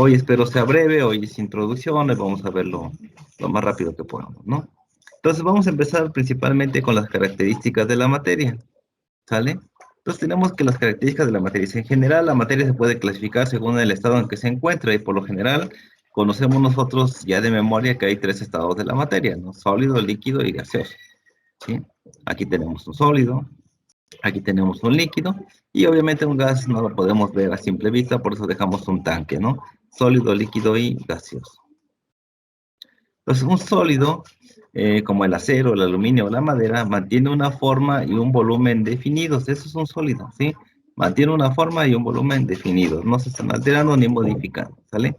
Hoy espero sea breve, hoy es introducción, y vamos a verlo lo más rápido que podamos, ¿no? Entonces vamos a empezar principalmente con las características de la materia, ¿sale? Entonces tenemos que las características de la materia. En general, la materia se puede clasificar según el estado en que se encuentra y por lo general conocemos nosotros ya de memoria que hay tres estados de la materia, ¿no? Sólido, líquido y gaseoso, ¿sí? Aquí tenemos un sólido, aquí tenemos un líquido y obviamente un gas no lo podemos ver a simple vista, por eso dejamos un tanque, ¿no? Sólido, líquido y gaseoso. Entonces, un sólido, como el acero, el aluminio o la madera, mantiene una forma y un volumen definidos. Eso es un sólido, ¿sí? Mantiene una forma y un volumen definidos. No se están alterando ni modificando, ¿sale?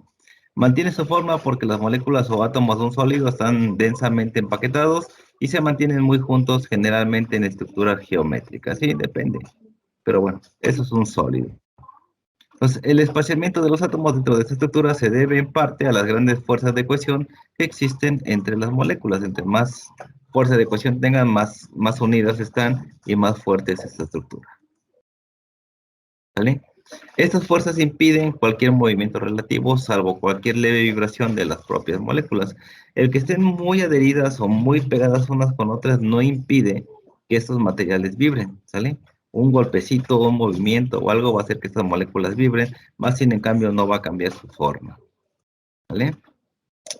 Mantiene su forma porque las moléculas o átomos de un sólido están densamente empaquetados y se mantienen muy juntos, generalmente en estructuras geométricas. Sí, depende. Pero bueno, eso es un sólido. Entonces, el espaciamiento de los átomos dentro de esta estructura se debe en parte a las grandes fuerzas de cohesión que existen entre las moléculas. Entre más fuerza de cohesión tengan, más unidas están y más fuerte es esta estructura. ¿Vale? Estas fuerzas impiden cualquier movimiento relativo, salvo cualquier leve vibración de las propias moléculas. El que estén muy adheridas o muy pegadas unas con otras no impide que estos materiales vibren, ¿sale? Un golpecito, un movimiento o algo va a hacer que estas moléculas vibren, más sin en cambio no va a cambiar su forma, ¿vale?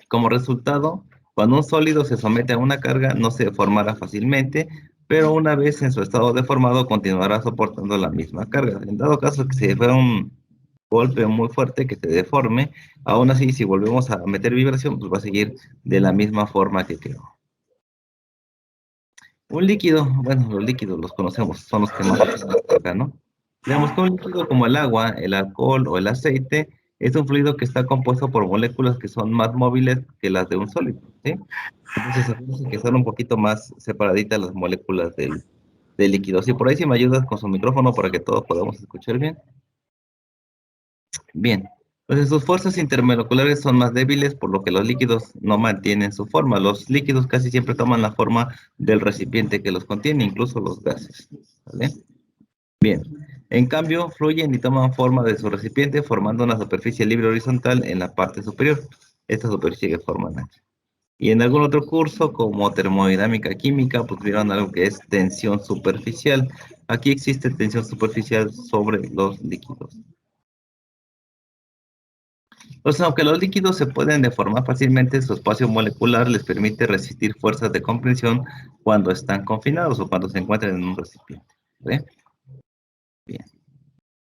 Como resultado, cuando un sólido se somete a una carga, no se deformará fácilmente, pero una vez en su estado deformado, continuará soportando la misma carga. En dado caso que se fuera un golpe muy fuerte que se deforme, aún así, si volvemos a meter vibración, pues va a seguir de la misma forma que quedó. Un líquido, bueno, los líquidos los conocemos, son los que más usamos acá, ¿no? Digamos que un líquido como el agua, el alcohol o el aceite es un fluido que está compuesto por moléculas que son más móviles que las de un sólido, ¿sí? Entonces, acuérdense que son un poquito más separaditas las moléculas del líquido. Si por ahí si me ayudas con su micrófono para que todos podamos escuchar bien. Bien. Entonces, sus fuerzas intermoleculares son más débiles, por lo que los líquidos no mantienen su forma. Los líquidos casi siempre toman la forma del recipiente que los contiene, incluso los gases, ¿vale? Bien, en cambio, fluyen y toman forma de su recipiente formando una superficie libre horizontal en la parte superior. Esta superficie que forman aquí. Y en algún otro curso, como termodinámica química, pues vieron algo que es tensión superficial. Aquí existe tensión superficial sobre los líquidos. Entonces, aunque los líquidos se pueden deformar fácilmente, su espacio molecular les permite resistir fuerzas de compresión cuando están confinados o cuando se encuentran en un recipiente. ¿Ve? Bien.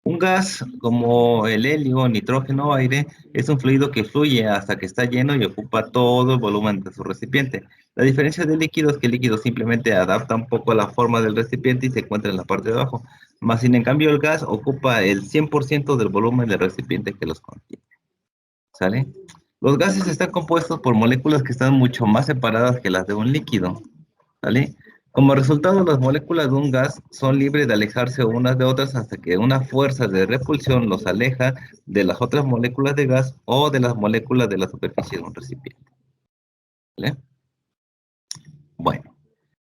Un gas como el helio, nitrógeno o aire es un fluido que fluye hasta que está lleno y ocupa todo el volumen de su recipiente. La diferencia del líquido es que el líquido simplemente adapta un poco a la forma del recipiente y se encuentra en la parte de abajo. Más sin en cambio el gas ocupa el 100% del volumen del recipiente que los contiene. ¿Sale? Los gases están compuestos por moléculas que están mucho más separadas que las de un líquido. ¿Vale? Como resultado, las moléculas de un gas son libres de alejarse unas de otras hasta que una fuerza de repulsión los aleja de las otras moléculas de gas o de las moléculas de la superficie de un recipiente. ¿Vale? Bueno,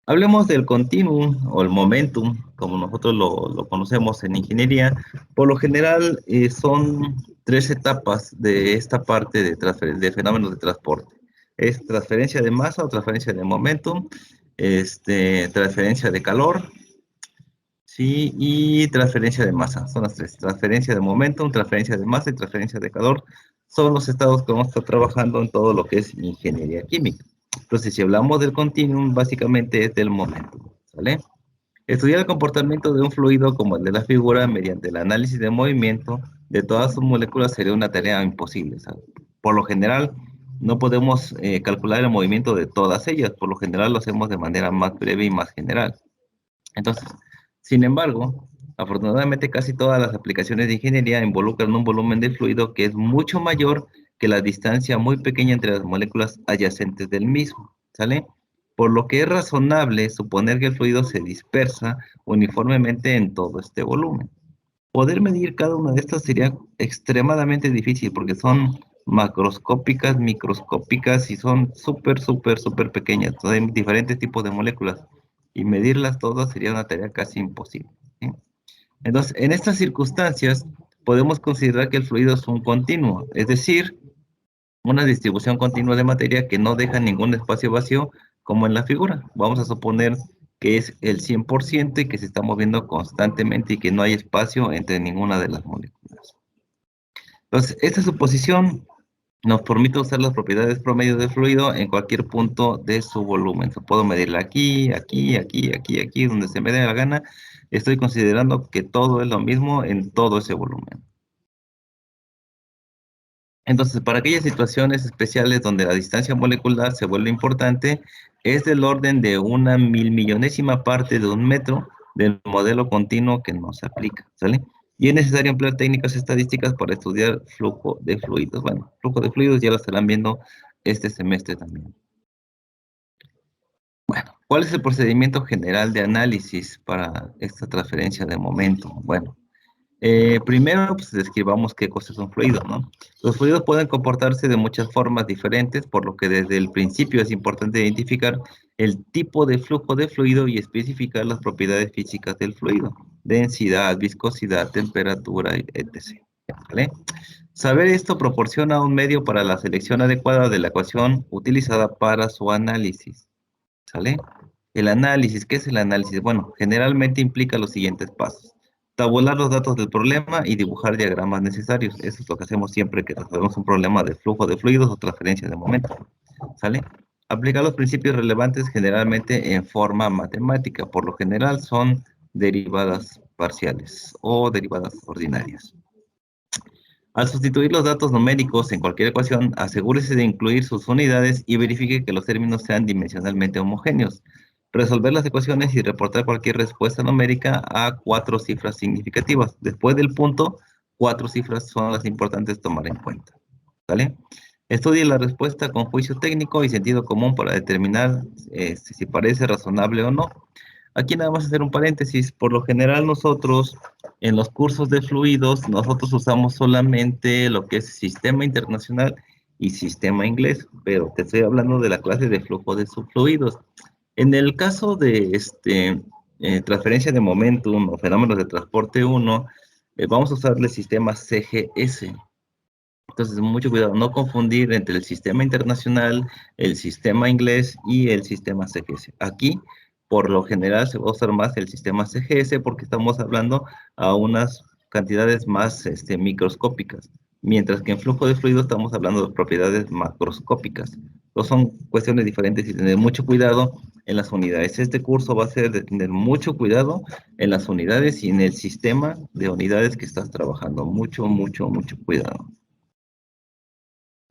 hablemos del continuum o el momentum, como nosotros lo conocemos en ingeniería. Por lo general, son tres etapas de esta parte de fenómenos de transporte. Es transferencia de masa o transferencia de momentum, transferencia de calor, sí, y transferencia de masa. Son las tres. Transferencia de momentum, transferencia de masa y transferencia de calor. Son los estados que vamos a estar trabajando en todo lo que es ingeniería química. Entonces, si hablamos del continuum, básicamente es del momentum, ¿vale? Estudiar el comportamiento de un fluido como el de la figura mediante el análisis de movimiento de todas sus moléculas sería una tarea imposible, ¿sabes? Por lo general, no podemos calcular el movimiento de todas ellas, por lo general lo hacemos de manera más breve y más general. Entonces, sin embargo, afortunadamente casi todas las aplicaciones de ingeniería involucran un volumen de fluido que es mucho mayor que la distancia muy pequeña entre las moléculas adyacentes del mismo, ¿sale? Por lo que es razonable suponer que el fluido se dispersa uniformemente en todo este volumen. Poder medir cada una de estas sería extremadamente difícil porque son macroscópicas, microscópicas y son súper pequeñas. Entonces, hay diferentes tipos de moléculas y medirlas todas sería una tarea casi imposible, ¿sí? Entonces, en estas circunstancias, podemos considerar que el fluido es un continuo, es decir, una distribución continua de materia que no deja ningún espacio vacío como en la figura. Vamos a suponer que es el 100% y que se está moviendo constantemente y que no hay espacio entre ninguna de las moléculas. Entonces, esta suposición nos permite usar las propiedades promedio del fluido en cualquier punto de su volumen. So, puedo medirla aquí, aquí, aquí, aquí, aquí, donde se me dé la gana. Estoy considerando que todo es lo mismo en todo ese volumen. Entonces, para aquellas situaciones especiales donde la distancia molecular se vuelve importante, es del orden de una milmillonésima parte de un metro del modelo continuo que nos aplica, ¿sale? Y es necesario emplear técnicas estadísticas para estudiar flujo de fluidos. Bueno, flujo de fluidos ya lo estarán viendo este semestre también. Bueno, ¿cuál es el procedimiento general de análisis para esta transferencia de momento? Bueno, primero, pues describamos qué cosa es un fluido, ¿no? Los fluidos pueden comportarse de muchas formas diferentes, por lo que desde el principio es importante identificar el tipo de flujo de fluido y especificar las propiedades físicas del fluido, densidad, viscosidad, temperatura, etc. ¿Vale? Saber esto proporciona un medio para la selección adecuada de la ecuación utilizada para su análisis. ¿Sale? El análisis, ¿qué es el análisis? Bueno, generalmente implica los siguientes pasos. Tabular los datos del problema y dibujar diagramas necesarios. Eso es lo que hacemos siempre que resolvemos un problema de flujo de fluidos o transferencia de momentos. ¿Sale? Aplicar los principios relevantes generalmente en forma matemática. Por lo general son derivadas parciales o derivadas ordinarias. Al sustituir los datos numéricos en cualquier ecuación, asegúrese de incluir sus unidades y verifique que los términos sean dimensionalmente homogéneos. Resolver las ecuaciones y reportar cualquier respuesta numérica a 4 cifras significativas. Después del punto, 4 cifras son las importantes tomar en cuenta. ¿Vale? Estudie la respuesta con juicio técnico y sentido común para determinar si parece razonable o no. Aquí nada más hacer un paréntesis. Por lo general nosotros en los cursos de fluidos, nosotros usamos solamente lo que es sistema internacional y sistema inglés, pero te estoy hablando de la clase de flujo de subfluidos. En el caso de transferencia de momentum o fenómenos de transporte 1, vamos a usar el sistema CGS. Entonces, mucho cuidado, no confundir entre el sistema internacional, el sistema inglés y el sistema CGS. Aquí, por lo general, se va a usar más el sistema CGS porque estamos hablando a unas cantidades más microscópicas, mientras que en flujo de fluido estamos hablando de propiedades macroscópicas. Entonces, son cuestiones diferentes y tener mucho cuidado en las unidades. Este curso va a ser de tener mucho cuidado en las unidades y en el sistema de unidades que estás trabajando. Mucho, mucho, mucho cuidado.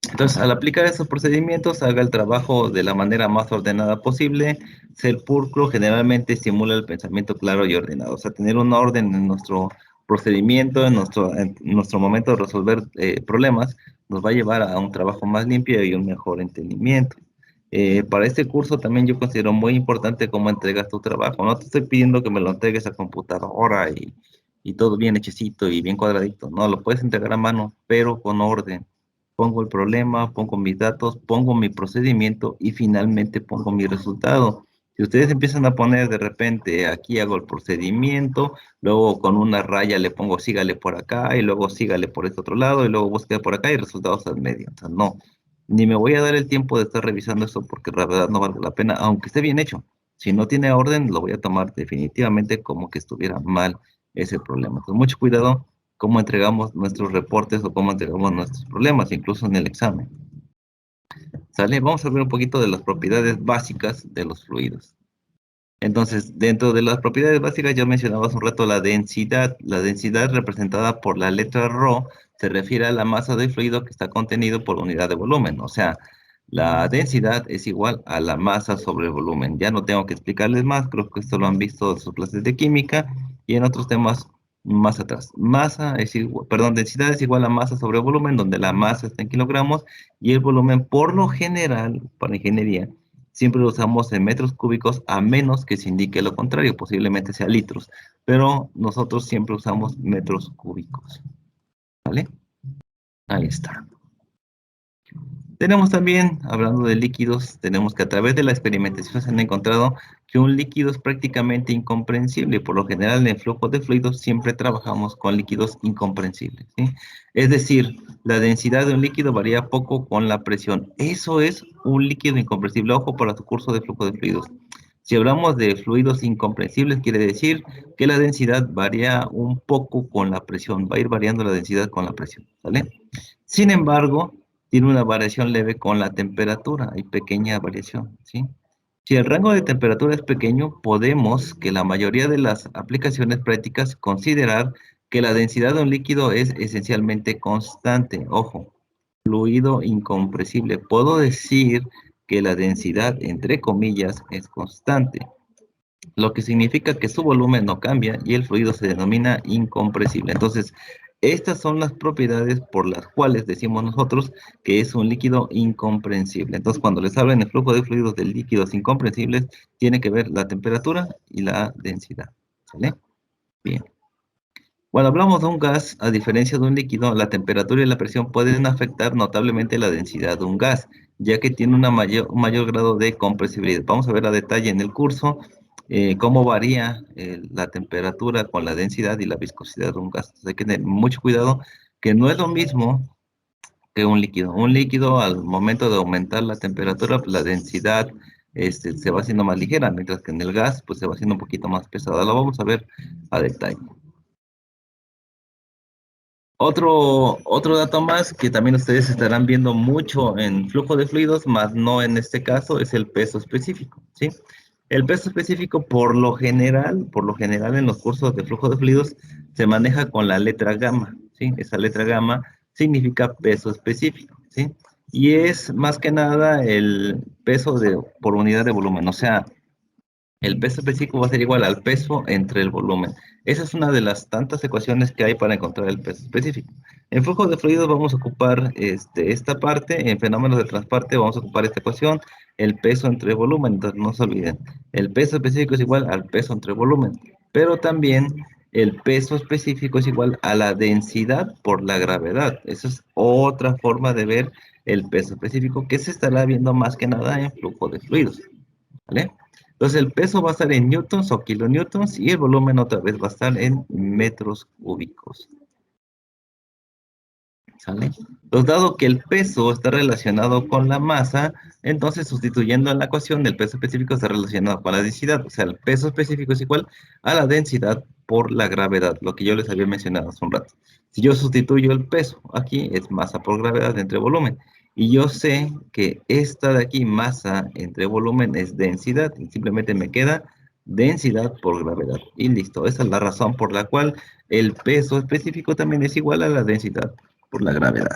Entonces, al aplicar estos procedimientos, haga el trabajo de la manera más ordenada posible. Ser pulcro generalmente estimula el pensamiento claro y ordenado. O sea, tener un orden en nuestro procedimiento, en nuestro momento de resolver problemas, nos va a llevar a un trabajo más limpio y un mejor entendimiento. Para este curso también yo considero muy importante cómo entregas tu trabajo. No te estoy pidiendo que me lo entregues a computadora y todo bien hechecito y bien cuadradito. No, lo puedes entregar a mano, pero con orden. Pongo el problema, pongo mis datos, pongo mi procedimiento y finalmente pongo mi resultado. Si ustedes empiezan a poner de repente, aquí hago el procedimiento, luego con una raya le pongo sígale por acá y luego sígale por este otro lado y luego busque por acá y resultados al medio. O sea, no, ni me voy a dar el tiempo de estar revisando esto porque la verdad no vale la pena, aunque esté bien hecho. Si no tiene orden, lo voy a tomar definitivamente como que estuviera mal ese problema. Entonces, mucho cuidado cómo entregamos nuestros reportes o cómo entregamos nuestros problemas, incluso en el examen. ¿Sale? Vamos a ver un poquito de las propiedades básicas de los fluidos. Entonces, dentro de las propiedades básicas ya mencionaba hace un rato la densidad. La densidad representada por la letra ρ se refiere a la masa del fluido que está contenido por unidad de volumen. O sea, la densidad es igual a la masa sobre el volumen. Ya no tengo que explicarles más, creo que esto lo han visto en sus clases de química y en otros temas más atrás. Densidad es igual a masa sobre volumen, donde la masa está en kilogramos y el volumen por lo general, para ingeniería, siempre lo usamos en metros cúbicos a menos que se indique lo contrario, posiblemente sea litros, pero nosotros siempre usamos metros cúbicos. ¿Vale? Ahí está. Tenemos también, hablando de líquidos, tenemos que a través de la experimentación se han encontrado que un líquido es prácticamente incomprensible. Por lo general, en el flujo de fluidos siempre trabajamos con líquidos incomprensibles, ¿sí? Es decir, la densidad de un líquido varía poco con la presión. Eso es un líquido incomprensible. Ojo para tu curso de flujo de fluidos. Si hablamos de fluidos incomprensibles, quiere decir que la densidad varía un poco con la presión. Va a ir variando la densidad con la presión, ¿vale? Sin embargo, tiene una variación leve con la temperatura, hay pequeña variación, ¿sí? Si el rango de temperatura es pequeño, podemos, que la mayoría de las aplicaciones prácticas, considerar que la densidad de un líquido es esencialmente constante. Ojo, fluido incompresible. Puedo decir que la densidad, entre comillas, es constante, lo que significa que su volumen no cambia y el fluido se denomina incompresible. Entonces, estas son las propiedades por las cuales decimos nosotros que es un líquido incomprensible. Entonces, cuando les hablo en el flujo de fluidos de líquidos incomprensibles, tiene que ver la temperatura y la densidad. ¿Vale? Bien. Cuando hablamos de un gas, a diferencia de un líquido, la temperatura y la presión pueden afectar notablemente la densidad de un gas, ya que tiene un mayor grado de compresibilidad. Vamos a ver a detalle en el curso cómo varía la temperatura con la densidad y la viscosidad de un gas. Entonces, hay que tener mucho cuidado, que no es lo mismo que un líquido. Un líquido, al momento de aumentar la temperatura, pues, la densidad se va haciendo más ligera, mientras que en el gas pues, se va haciendo un poquito más pesada. Lo vamos a ver a detalle. Otro dato más que también ustedes estarán viendo mucho en flujo de fluidos, más no en este caso, es el peso específico, ¿sí? El peso específico por lo general en los cursos de flujo de fluidos se maneja con la letra gamma, ¿sí? Esa letra gamma significa peso específico, ¿sí? Y es más que nada el peso por unidad de volumen, o sea, el peso específico va a ser igual al peso entre el volumen. Esa es una de las tantas ecuaciones que hay para encontrar el peso específico. En flujo de fluidos vamos a ocupar esta parte, en fenómenos de transporte vamos a ocupar esta ecuación, el peso entre volumen. Entonces no se olviden, el peso específico es igual al peso entre volumen, pero también el peso específico es igual a la densidad por la gravedad. Esa es otra forma de ver el peso específico que se estará viendo más que nada en flujo de fluidos. ¿Vale? Entonces el peso va a estar en newtons o kilonewtons y el volumen otra vez va a estar en metros cúbicos. ¿Sale? Entonces, dado que el peso está relacionado con la masa, entonces sustituyendo en la ecuación, el peso específico está relacionado con la densidad. O sea, el peso específico es igual a la densidad por la gravedad, lo que yo les había mencionado hace un rato. Si yo sustituyo el peso aquí, es masa por gravedad entre volumen. Y yo sé que esta de aquí, masa entre volumen, es densidad. Y simplemente me queda densidad por gravedad. Y listo. Esa es la razón por la cual el peso específico también es igual a la densidad por la gravedad.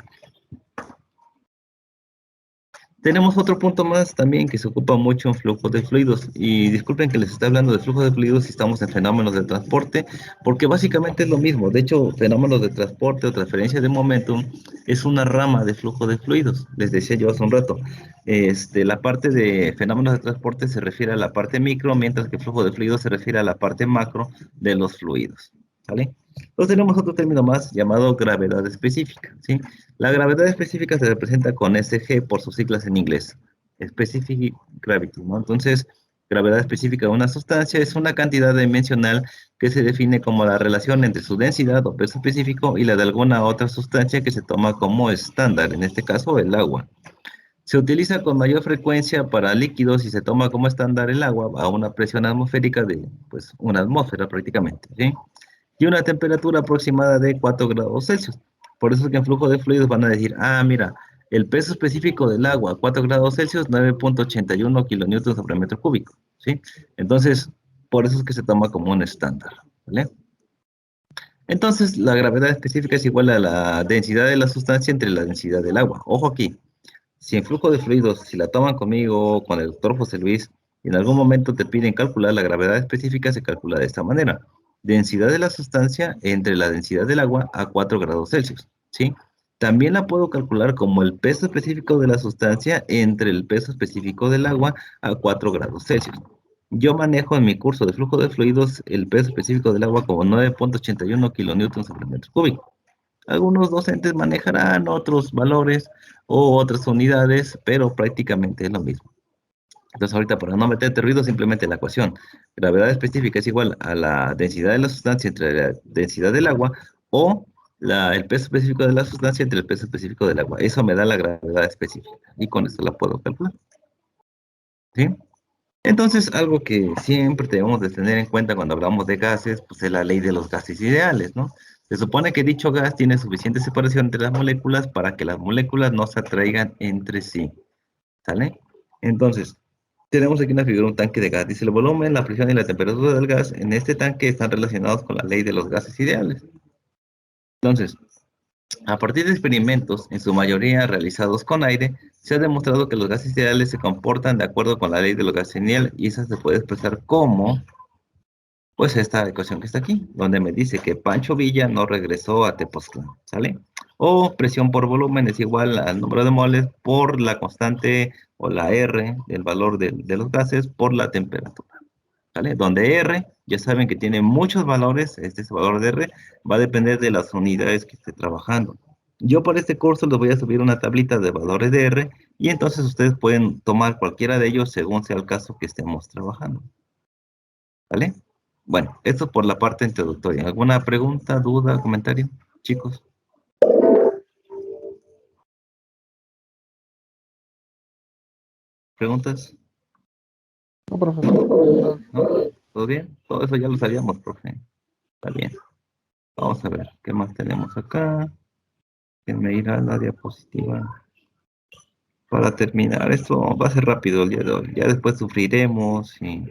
Tenemos otro punto más también que se ocupa mucho en flujos de fluidos. Y disculpen que les esté hablando de flujos de fluidos si estamos en fenómenos de transporte, porque básicamente es lo mismo. De hecho, fenómenos de transporte o transferencia de momentum es una rama de flujo de fluidos. Les decía yo hace un rato, la parte de fenómenos de transporte se refiere a la parte micro, mientras que flujo de fluidos se refiere a la parte macro de los fluidos. ¿Vale? Entonces tenemos otro término más llamado gravedad específica, ¿sí? La gravedad específica se representa con SG por sus siglas en inglés, Specific Gravity, ¿no? Entonces, gravedad específica de una sustancia es una cantidad dimensional que se define como la relación entre su densidad o peso específico y la de alguna otra sustancia que se toma como estándar, en este caso el agua. Se utiliza con mayor frecuencia para líquidos y se toma como estándar el agua a una presión atmosférica de, pues, una atmósfera prácticamente, ¿sí? Y una temperatura aproximada de 4 grados Celsius. Por eso es que en flujo de fluidos van a decir, ah, mira, el peso específico del agua, 4 grados Celsius, 9.81 kilonewtons sobre metro cúbico, ¿sí? Entonces, por eso es que se toma como un estándar, ¿vale? Entonces, la gravedad específica es igual a la densidad de la sustancia entre la densidad del agua. Ojo aquí, si en flujo de fluidos, si la toman conmigo o con el doctor José Luis, y en algún momento te piden calcular la gravedad específica, se calcula de esta manera. Densidad de la sustancia entre la densidad del agua a 4 grados Celsius, ¿sí? También la puedo calcular como el peso específico de la sustancia entre el peso específico del agua a 4 grados Celsius. Yo manejo en mi curso de flujo de fluidos el peso específico del agua como 9.81 kilonewtons sobre metro cúbico. Algunos docentes manejarán otros valores o otras unidades, pero prácticamente es lo mismo. Entonces, ahorita, para no meterte ruido, simplemente la ecuación. Gravedad específica es igual a la densidad de la sustancia entre la densidad del agua o el peso específico de la sustancia entre el peso específico del agua. Eso me da la gravedad específica y con eso la puedo calcular. ¿Sí? Entonces, algo que siempre debemos de tener en cuenta cuando hablamos de gases, pues es la ley de los gases ideales, ¿no? Se supone que dicho gas tiene suficiente separación entre las moléculas para que las moléculas no se atraigan entre sí, ¿sale? Entonces, tenemos aquí una figura, un tanque de gas. Dice, el volumen, la presión y la temperatura del gas en este tanque están relacionados con la ley de los gases ideales. Entonces, a partir de experimentos, en su mayoría realizados con aire, se ha demostrado que los gases ideales se comportan de acuerdo con la ley de los gases ideales y esa se puede expresar como, pues, esta ecuación que está aquí, donde me dice que Pancho Villa no regresó a Tepoztlán, ¿sale? O presión por volumen es igual al número de moles por la constante o la R, el valor de los gases, por la temperatura. ¿Vale? Donde R, ya saben que tiene muchos valores, este valor de R va a depender de las unidades que esté trabajando. Yo por este curso les voy a subir una tablita de valores de R y entonces ustedes pueden tomar cualquiera de ellos según sea el caso que estemos trabajando. ¿Vale? Bueno, esto por la parte introductoria. ¿Alguna pregunta, duda, comentario, chicos? ¿Preguntas? No, profesor. ¿No? ¿Todo bien? Todo eso ya lo sabíamos, profe. Está bien. Vamos a ver, ¿qué más tenemos acá? Déjenme ir a la diapositiva. Para terminar, esto va a ser rápido el día de hoy. Ya después sufriremos y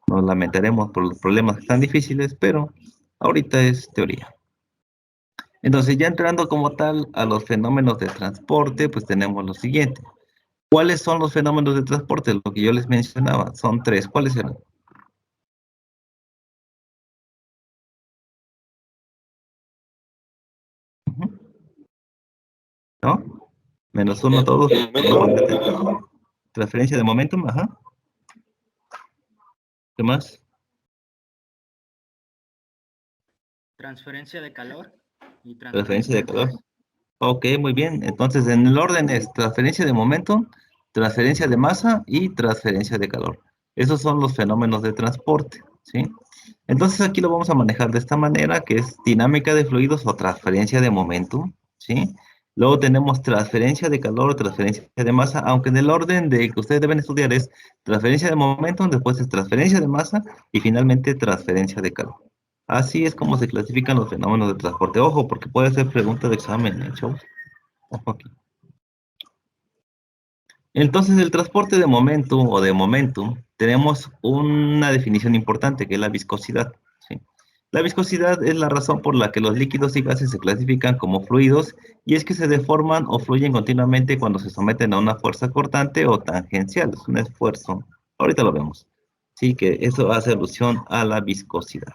nos lamentaremos por los problemas que están difíciles, pero ahorita es teoría. Entonces, ya entrando como tal a los fenómenos de transporte, pues tenemos lo siguiente. ¿Cuáles son los fenómenos de transporte? Lo que yo les mencionaba, son tres. ¿Cuáles eran? Ujú. ¿No? Menos uno todos. Transferencia de momentum, ajá. ¿Qué más? Transferencia de calor y Transferencia transferencia de de calor. fuerza. Ok, muy bien. Entonces, en el orden es transferencia de momento, transferencia de masa y transferencia de calor. Esos son los fenómenos de transporte, ¿sí? Entonces, aquí lo vamos a manejar de esta manera, que es dinámica de fluidos o transferencia de momentum, ¿sí? Luego tenemos transferencia de calor o transferencia de masa, aunque en el orden de que ustedes deben estudiar es transferencia de momentum, después es transferencia de masa y finalmente transferencia de calor. Así es como se clasifican los fenómenos de transporte. Ojo, porque puede ser pregunta de examen, ¿eh, chavos? Ojo aquí. Entonces, el transporte de momentum o de momentum, tenemos una definición importante que es la viscosidad, ¿sí? La viscosidad es la razón por la que los líquidos y gases se clasifican como fluidos y es que se deforman o fluyen continuamente cuando se someten a una fuerza cortante o tangencial, es un esfuerzo. Ahorita lo vemos. Sí, que eso hace alusión a la viscosidad.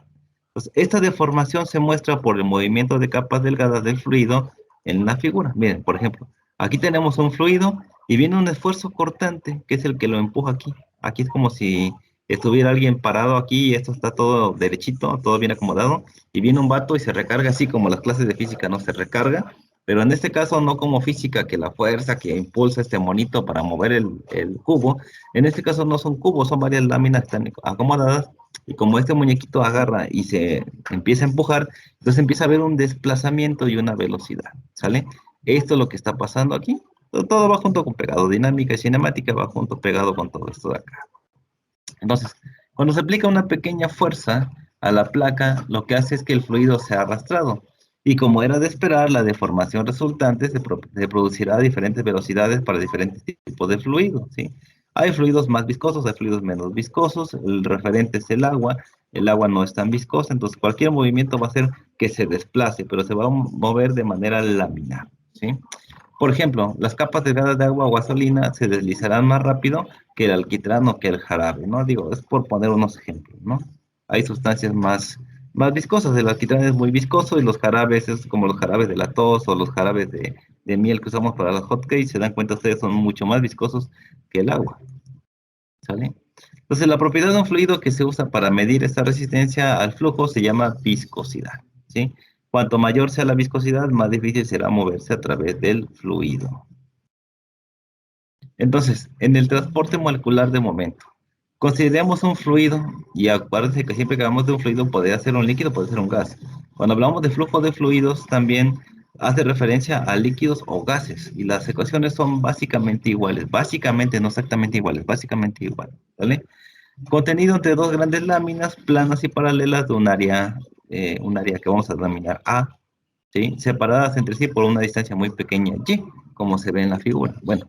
Pues esta deformación se muestra por el movimiento de capas delgadas del fluido en la figura. Miren, por ejemplo, aquí tenemos un fluido y viene un esfuerzo cortante, que es el que lo empuja aquí. Aquí es como si estuviera alguien parado aquí y esto está todo derechito, todo bien acomodado, y viene un vato y se recarga así como las clases de física no se recarga, pero en este caso no como física, que la fuerza que impulsa este monito para mover el cubo, en este caso no son cubos, son varias láminas que están acomodadas, y como este muñequito agarra y se empieza a empujar, entonces empieza a haber un desplazamiento y una velocidad, ¿sale? Esto es lo que está pasando aquí. Todo va junto con pegado, dinámica y cinemática va junto pegado con todo esto de acá. Entonces, cuando se aplica una pequeña fuerza a la placa, lo que hace es que el fluido sea arrastrado. Y como era de esperar, la deformación resultante se producirá a diferentes velocidades para diferentes tipos de fluidos, ¿sí? Hay fluidos más viscosos, hay fluidos menos viscosos, el referente es el agua no es tan viscosa, entonces cualquier movimiento va a hacer que se desplace, pero se va a mover de manera laminar, ¿sí? Por ejemplo, las capas delgadas de agua o gasolina se deslizarán más rápido que el alquitrán o que el jarabe, ¿no? Digo, es por poner unos ejemplos, ¿no? Hay sustancias más viscosas, el alquitrán es muy viscoso y los jarabes es como los jarabes de la tos o los jarabes de miel que usamos para los hotcakes, se dan cuenta ustedes, son mucho más viscosos que el agua, ¿sale? Entonces, la propiedad de un fluido que se usa para medir esta resistencia al flujo se llama viscosidad, ¿sí? Cuanto mayor sea la viscosidad, más difícil será moverse a través del fluido. Entonces, en el transporte molecular de momento, consideremos un fluido, y acuérdense que siempre que hablamos de un fluido, puede ser un líquido, puede ser un gas. Cuando hablamos de flujo de fluidos, también hace referencia a líquidos o gases, y las ecuaciones son básicamente iguales, básicamente, no exactamente iguales, básicamente iguales, ¿vale? Contenido entre dos grandes láminas planas y paralelas de un área que vamos a denominar A, ¿sí? Separadas entre sí por una distancia muy pequeña, Y, como se ve en la figura. Bueno,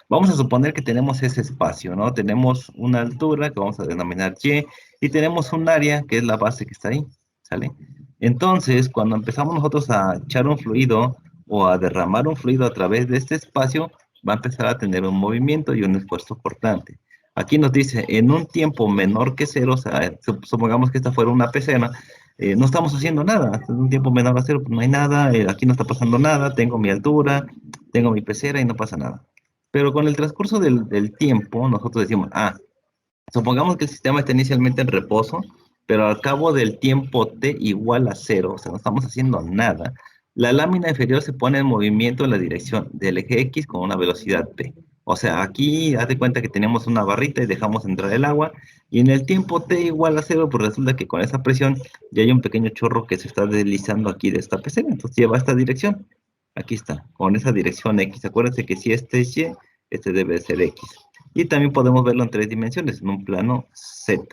vamos a suponer que tenemos ese espacio, ¿no? Tenemos una altura que vamos a denominar Y y tenemos un área que es la base que está ahí, ¿sale? Entonces, cuando empezamos nosotros a echar un fluido o a derramar un fluido a través de este espacio, va a empezar a tener un movimiento y un esfuerzo cortante. Aquí nos dice, en un tiempo menor que cero, o sea, supongamos que esta fuera una pecera, no estamos haciendo nada, en un tiempo menor a cero, pues no hay nada, aquí no está pasando nada, tengo mi altura, tengo mi pecera y no pasa nada. Pero con el transcurso del tiempo, nosotros decimos, supongamos que el sistema está inicialmente en reposo, pero al cabo del tiempo t igual a cero, o sea, no estamos haciendo nada, la lámina inferior se pone en movimiento en la dirección del eje X con una velocidad p. O sea, aquí haz de cuenta que tenemos una barrita y dejamos entrar el agua, y en el tiempo t igual a cero, pues resulta que con esa presión ya hay un pequeño chorro que se está deslizando aquí de esta pecera, entonces lleva esta dirección. Aquí está, con esa dirección X. Acuérdense que si este es Y, este debe ser X. Y también podemos verlo en 3 dimensiones, en un plano Z.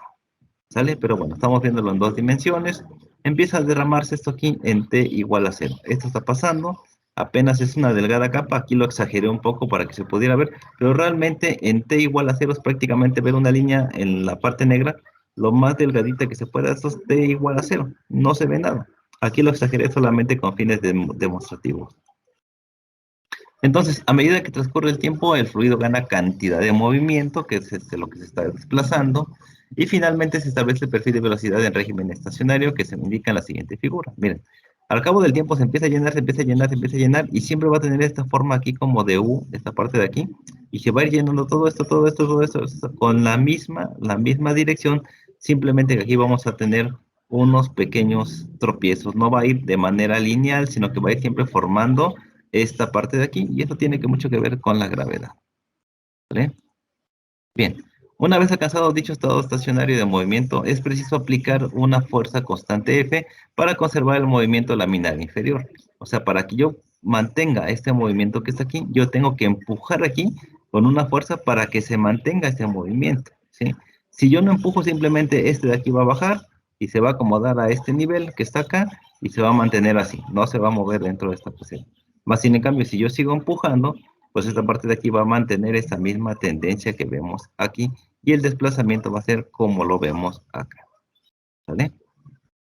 ¿Sale? Pero bueno, estamos viéndolo en 2 dimensiones. Empieza a derramarse esto aquí en T igual a 0. Esto está pasando. Apenas es una delgada capa. Aquí lo exageré un poco para que se pudiera ver. Pero realmente en T igual a 0 es prácticamente ver una línea en la parte negra. Lo más delgadita que se pueda. Esto es T igual a 0. No se ve nada. Aquí lo exageré solamente con fines demostrativos. Entonces, a medida que transcurre el tiempo, el fluido gana cantidad de movimiento, que es lo que se está desplazando, y finalmente se establece el perfil de velocidad en régimen estacionario, que se indica en la siguiente figura. Miren, al cabo del tiempo se empieza a llenar, se empieza a llenar, se empieza a llenar, y siempre va a tener esta forma aquí como de U, esta parte de aquí, y se va a ir llenando todo esto, todo esto, todo esto, con la misma dirección, simplemente que aquí vamos a tener unos pequeños tropiezos. No va a ir de manera lineal, sino que va a ir siempre formando esta parte de aquí, y eso tiene mucho que ver con la gravedad. ¿Vale? Bien, una vez alcanzado dicho estado estacionario de movimiento, es preciso aplicar una fuerza constante F para conservar el movimiento laminar inferior. O sea, para que yo mantenga este movimiento que está aquí, yo tengo que empujar aquí con una fuerza para que se mantenga este movimiento, ¿sí? Si yo no empujo, simplemente este de aquí va a bajar y se va a acomodar a este nivel que está acá y se va a mantener así, no se va a mover dentro de esta posición. Más sin en cambio, si yo sigo empujando, pues esta parte de aquí va a mantener esa misma tendencia que vemos aquí y el desplazamiento va a ser como lo vemos acá. ¿Vale?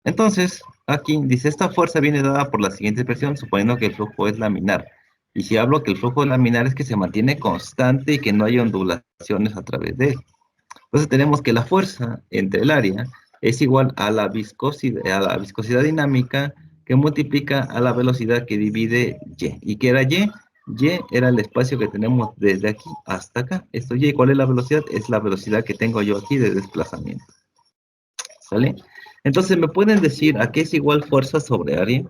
Entonces, aquí dice, esta fuerza viene dada por la siguiente expresión, suponiendo que el flujo es laminar. Y si hablo que el flujo laminar es que se mantiene constante y que no hay ondulaciones a través de él. Entonces tenemos que la fuerza entre el área es igual a la viscosidad dinámica que multiplica a la velocidad que divide Y. ¿Y qué era Y? Y era el espacio que tenemos desde aquí hasta acá. Esto Y, ¿cuál es la velocidad? Es la velocidad que tengo yo aquí de desplazamiento. ¿Sale? Entonces, ¿me pueden decir a qué es igual fuerza sobre área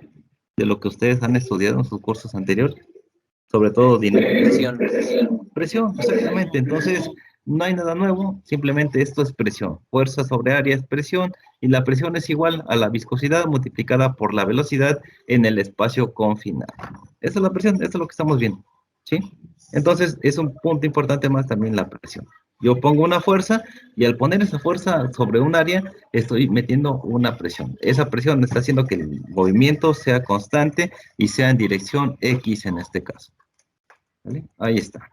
de lo que ustedes han estudiado en sus cursos anteriores? Sobre todo dinámica. Presión, exactamente. Entonces, no hay nada nuevo, simplemente esto es presión. Fuerza sobre área es presión, y la presión es igual a la viscosidad multiplicada por la velocidad en el espacio confinado. Esa es la presión, esto es lo que estamos viendo, ¿sí? Entonces, es un punto importante más también la presión. Yo pongo una fuerza, y al poner esa fuerza sobre un área, estoy metiendo una presión. Esa presión está haciendo que el movimiento sea constante y sea en dirección X en este caso. ¿Vale? Ahí está.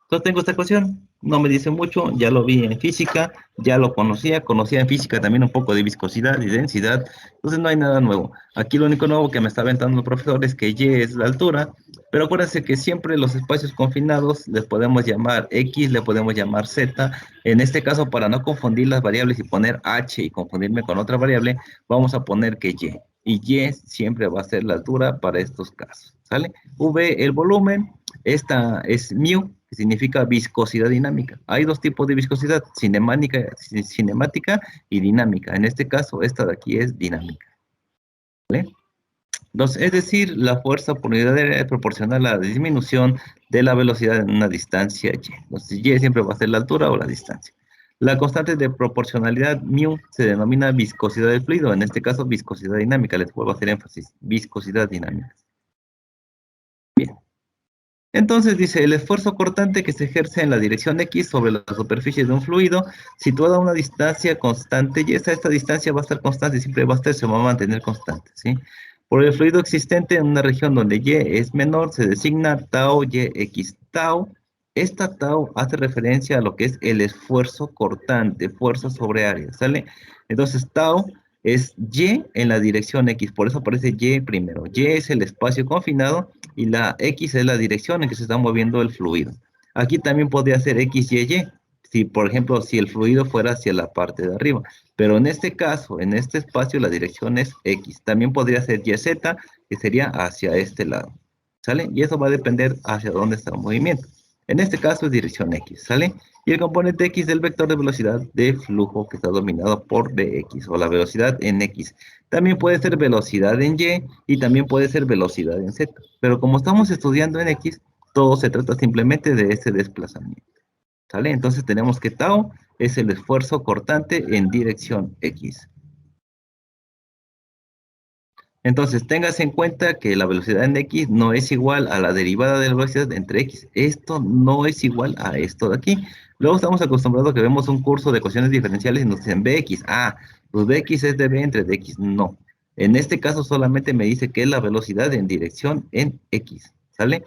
Entonces tengo esta ecuación, no me dice mucho, ya lo vi en física, ya lo conocía en física también un poco de viscosidad y densidad, entonces no hay nada nuevo. Aquí lo único nuevo que me está aventando el profesor es que Y es la altura, pero acuérdense que siempre los espacios confinados les podemos llamar X, le podemos llamar Z. En este caso, para no confundir las variables y poner H y confundirme con otra variable, vamos a poner que Y Y siempre va a ser la altura para estos casos, ¿sale? V, el volumen, esta es mu, que significa viscosidad dinámica. Hay dos tipos de viscosidad, cinemática y dinámica. En este caso, esta de aquí es dinámica. ¿Vale? Entonces, es decir, la fuerza por unidad de área es proporcional a la disminución de la velocidad en una distancia y. Entonces, y siempre va a ser la altura o la distancia. La constante de proporcionalidad μ se denomina viscosidad del fluido, en este caso viscosidad dinámica, les vuelvo a hacer énfasis, viscosidad dinámica. Bien. Entonces dice, el esfuerzo cortante que se ejerce en la dirección X sobre la superficie de un fluido situada a una distancia constante, y esta distancia va a estar constante, siempre va a estar, se va a mantener constante, ¿sí? Por el fluido existente en una región donde Y es menor, se designa tau YX. Tau, esta tau hace referencia a lo que es el esfuerzo cortante, fuerza sobre área, ¿sale? Entonces tau es Y en la dirección X, por eso aparece Y primero. Y es el espacio confinado y la X es la dirección en que se está moviendo el fluido. Aquí también podría ser X, Y, Y. Si, por ejemplo, si el fluido fuera hacia la parte de arriba. Pero en este caso, en este espacio, la dirección es X. También podría ser YZ, que sería hacia este lado. ¿Sale? Y eso va a depender hacia dónde está el movimiento. En este caso es dirección X, ¿sale? Y el componente X del vector de velocidad de flujo que está dominado por Dx, o la velocidad en X. También puede ser velocidad en Y y también puede ser velocidad en Z. Pero como estamos estudiando en X, todo se trata simplemente de ese desplazamiento. ¿Sale? Entonces tenemos que tau es el esfuerzo cortante en dirección X. Entonces, tengas en cuenta que la velocidad en X no es igual a la derivada de la velocidad entre X. Esto no es igual a esto de aquí. Luego estamos acostumbrados a que vemos un curso de ecuaciones diferenciales y nos dicen Bx. Ah, pues Bx es de B entre Dx. No. En este caso solamente me dice que es la velocidad en dirección en X. ¿Sale?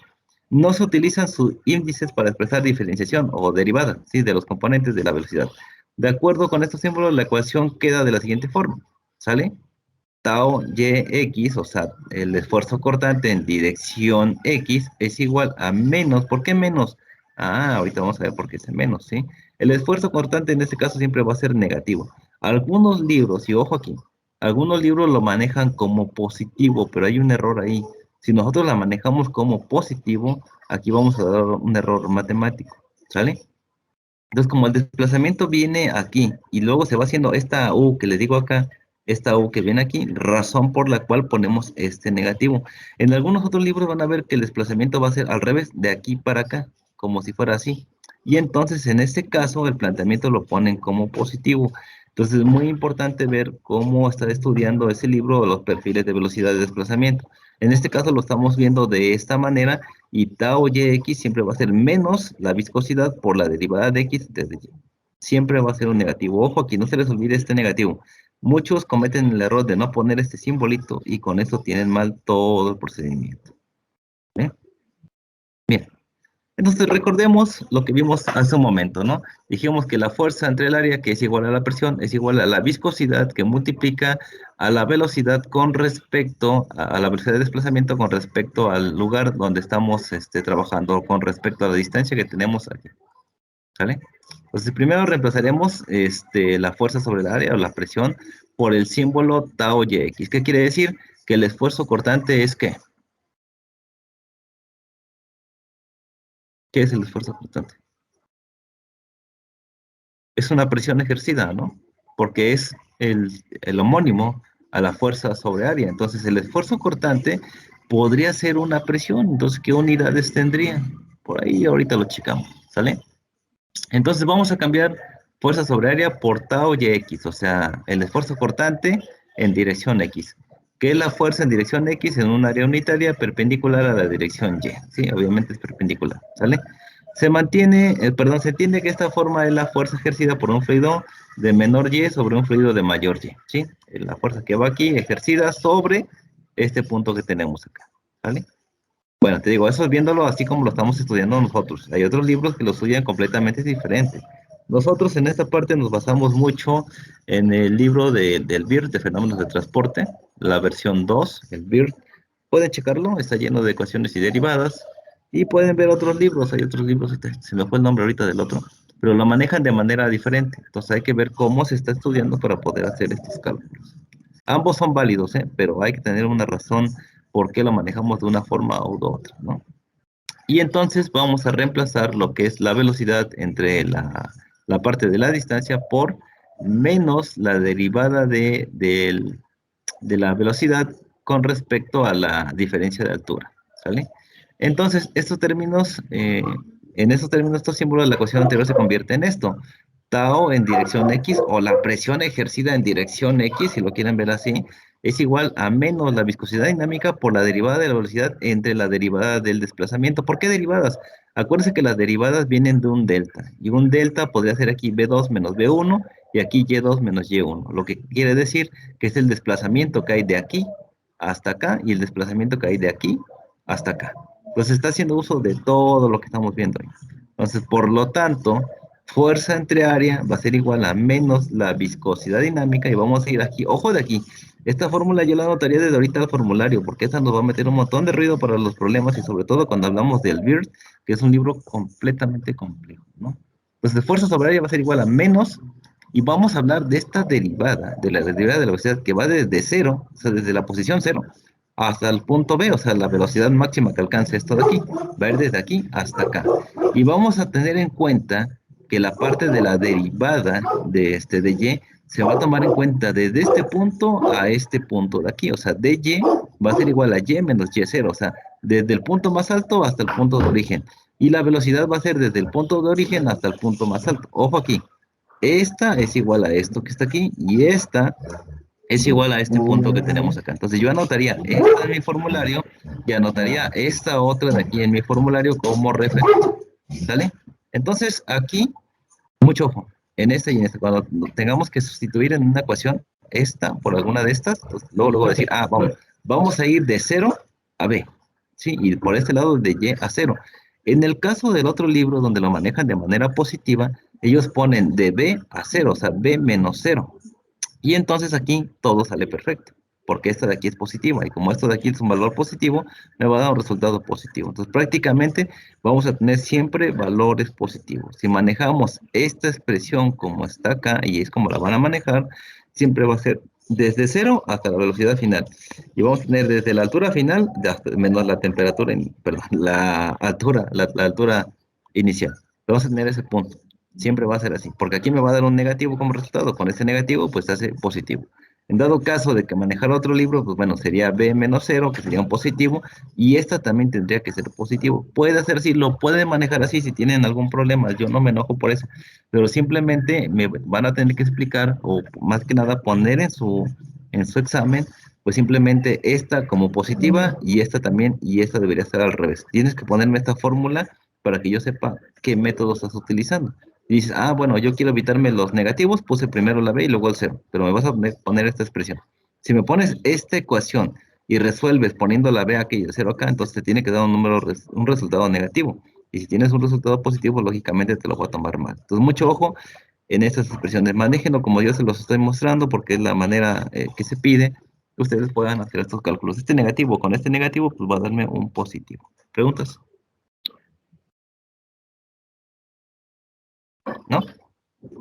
No se utilizan sus índices para expresar diferenciación o derivada, ¿sí? De los componentes de la velocidad. De acuerdo con estos símbolos, la ecuación queda de la siguiente forma. ¿Sale? Tau YX, o sea, el esfuerzo cortante en dirección X es igual a menos. ¿Por qué menos? Ah, ahorita vamos a ver por qué es menos, ¿sí? El esfuerzo cortante en este caso siempre va a ser negativo. Algunos libros, y ojo aquí, algunos libros lo manejan como positivo, pero hay un error ahí. Si nosotros la manejamos como positivo, aquí vamos a dar un error matemático, ¿sale? Entonces, como el desplazamiento viene aquí y luego se va haciendo esta U que les digo acá, esta U que viene aquí, razón por la cual ponemos este negativo. En algunos otros libros van a ver que el desplazamiento va a ser al revés, de aquí para acá, como si fuera así. Y entonces, en este caso, el planteamiento lo ponen como positivo. Entonces, es muy importante ver cómo está estudiando ese libro los perfiles de velocidad de desplazamiento. En este caso, lo estamos viendo de esta manera y tau yx siempre va a ser menos la viscosidad por la derivada de x desde y. Siempre va a ser un negativo. Ojo, aquí no se les olvide este negativo. Muchos cometen el error de no poner este simbolito y con eso tienen mal todo el procedimiento. ¿Bien? Bien. Entonces recordemos lo que vimos hace un momento, ¿no? Dijimos que la fuerza entre el área, que es igual a la presión, es igual a la viscosidad que multiplica a la velocidad con respecto a la velocidad de desplazamiento con respecto al lugar donde estamos trabajando, con respecto a la distancia que tenemos aquí. ¿Sale? Entonces primero reemplazaremos la fuerza sobre el área o la presión por el símbolo tau yx. ¿Qué quiere decir? Que el esfuerzo cortante es ¿qué? ¿Qué es el esfuerzo cortante? Es una presión ejercida, ¿no? Porque es el homónimo a la fuerza sobre área. Entonces, el esfuerzo cortante podría ser una presión. Entonces, ¿qué unidades tendría? Por ahí ahorita lo checamos, ¿sale? Entonces, vamos a cambiar fuerza sobre área por tau yx, o sea, el esfuerzo cortante en dirección x. ¿Qué es la fuerza en dirección x en un área unitaria perpendicular a la dirección y? Sí, obviamente es perpendicular, ¿sale? Se mantiene, perdón, se entiende que esta forma es la fuerza ejercida por un fluido de menor y sobre un fluido de mayor y, ¿sí? La fuerza que va aquí ejercida sobre este punto que tenemos acá, ¿vale? Bueno, te digo, eso es viéndolo así como lo estamos estudiando nosotros. Hay otros libros que lo estudian completamente diferente. Nosotros en esta parte nos basamos mucho en el libro del BIRT, de fenómenos de transporte, la versión 2, el BIRT. Pueden checarlo, está lleno de ecuaciones y derivadas. Y pueden ver otros libros, hay otros libros, se me fue el nombre ahorita del otro, pero lo manejan de manera diferente. Entonces hay que ver cómo se está estudiando para poder hacer estos cálculos. Ambos son válidos, pero hay que tener una razón por qué lo manejamos de una forma u otra, ¿no? Y entonces vamos a reemplazar lo que es la velocidad entre la parte de la distancia por menos la derivada de la velocidad con respecto a la diferencia de altura, ¿sale? Entonces, estos términos, en esos términos, estos símbolos de la ecuación anterior se convierte en esto. Tau en dirección X o la presión ejercida en dirección X, si lo quieren ver así, es igual a menos la viscosidad dinámica por la derivada de la velocidad entre la derivada del desplazamiento. ¿Por qué derivadas? Acuérdense que las derivadas vienen de un delta, y un delta podría ser aquí B2 menos B1, y aquí Y2 menos Y1, lo que quiere decir que es el desplazamiento que hay de aquí hasta acá, y el desplazamiento que hay de aquí hasta acá. Pues está haciendo uso de todo lo que estamos viendo ahí. Entonces, por lo tanto, fuerza entre área va a ser igual a menos la viscosidad dinámica, y vamos a ir aquí, ojo de aquí, esta fórmula yo la anotaría desde ahorita al formulario, porque esta nos va a meter un montón de ruido para los problemas, y sobre todo cuando hablamos del BIRD, que es un libro completamente complejo, ¿no? Pues de fuerza sobre área va a ser igual a menos, y vamos a hablar de esta derivada, de la derivada de la velocidad, que va desde cero, o sea, desde la posición cero, hasta el punto B, o sea, la velocidad máxima que alcance esto de aquí, va a ir desde aquí hasta acá. Y vamos a tener en cuenta que la parte de la derivada de Y se va a tomar en cuenta desde este punto a este punto de aquí, o sea, dy va a ser igual a Y menos Y0, o sea, desde el punto más alto hasta el punto de origen. Y la velocidad va a ser desde el punto de origen hasta el punto más alto. Ojo aquí, esta es igual a esto que está aquí, y esta es igual a este punto que tenemos acá. Entonces yo anotaría esta en mi formulario, y anotaría esta otra de aquí en mi formulario como referencia, ¿sale? Entonces aquí, mucho ojo, en esta y en esta, cuando tengamos que sustituir en una ecuación esta por alguna de estas, pues luego decir, vamos a ir de 0 a B, ¿sí? Y por este lado de Y a 0. En el caso del otro libro, donde lo manejan de manera positiva, ellos ponen de B a 0, o sea, B menos 0. Y entonces aquí todo sale perfecto, porque esta de aquí es positiva, y como esto de aquí es un valor positivo, me va a dar un resultado positivo. Entonces prácticamente vamos a tener siempre valores positivos. Si manejamos esta expresión como está acá, y es como la van a manejar, siempre va a ser desde cero hasta la velocidad final. Y vamos a tener desde la altura final, menos la temperatura, perdón, la altura inicial. Vamos a tener ese punto. Siempre va a ser así, porque aquí me va a dar un negativo como resultado. Con este negativo, pues se hace positivo. En dado caso de que manejar otro libro, pues bueno, sería B menos 0, que sería un positivo, y esta también tendría que ser positivo. Puede ser así, lo pueden manejar así si tienen algún problema, yo no me enojo por eso, pero simplemente me van a tener que explicar, o más que nada poner en su examen, pues simplemente esta como positiva, y esta también, y esta debería estar al revés. Tienes que ponerme esta fórmula para que yo sepa qué método estás utilizando. Y dices, bueno, yo quiero evitarme los negativos, puse primero la B y luego el 0, pero me vas a poner esta expresión. Si me pones esta ecuación y resuelves poniendo la B aquí y el 0 acá, entonces te tiene que dar un resultado negativo. Y si tienes un resultado positivo, lógicamente te lo va a tomar mal. Entonces, mucho ojo en estas expresiones. Manéjenlo como yo se los estoy mostrando, porque es la manera que se pide que ustedes puedan hacer estos cálculos. Este negativo con este negativo, pues va a darme un positivo. ¿Preguntas? ¿No?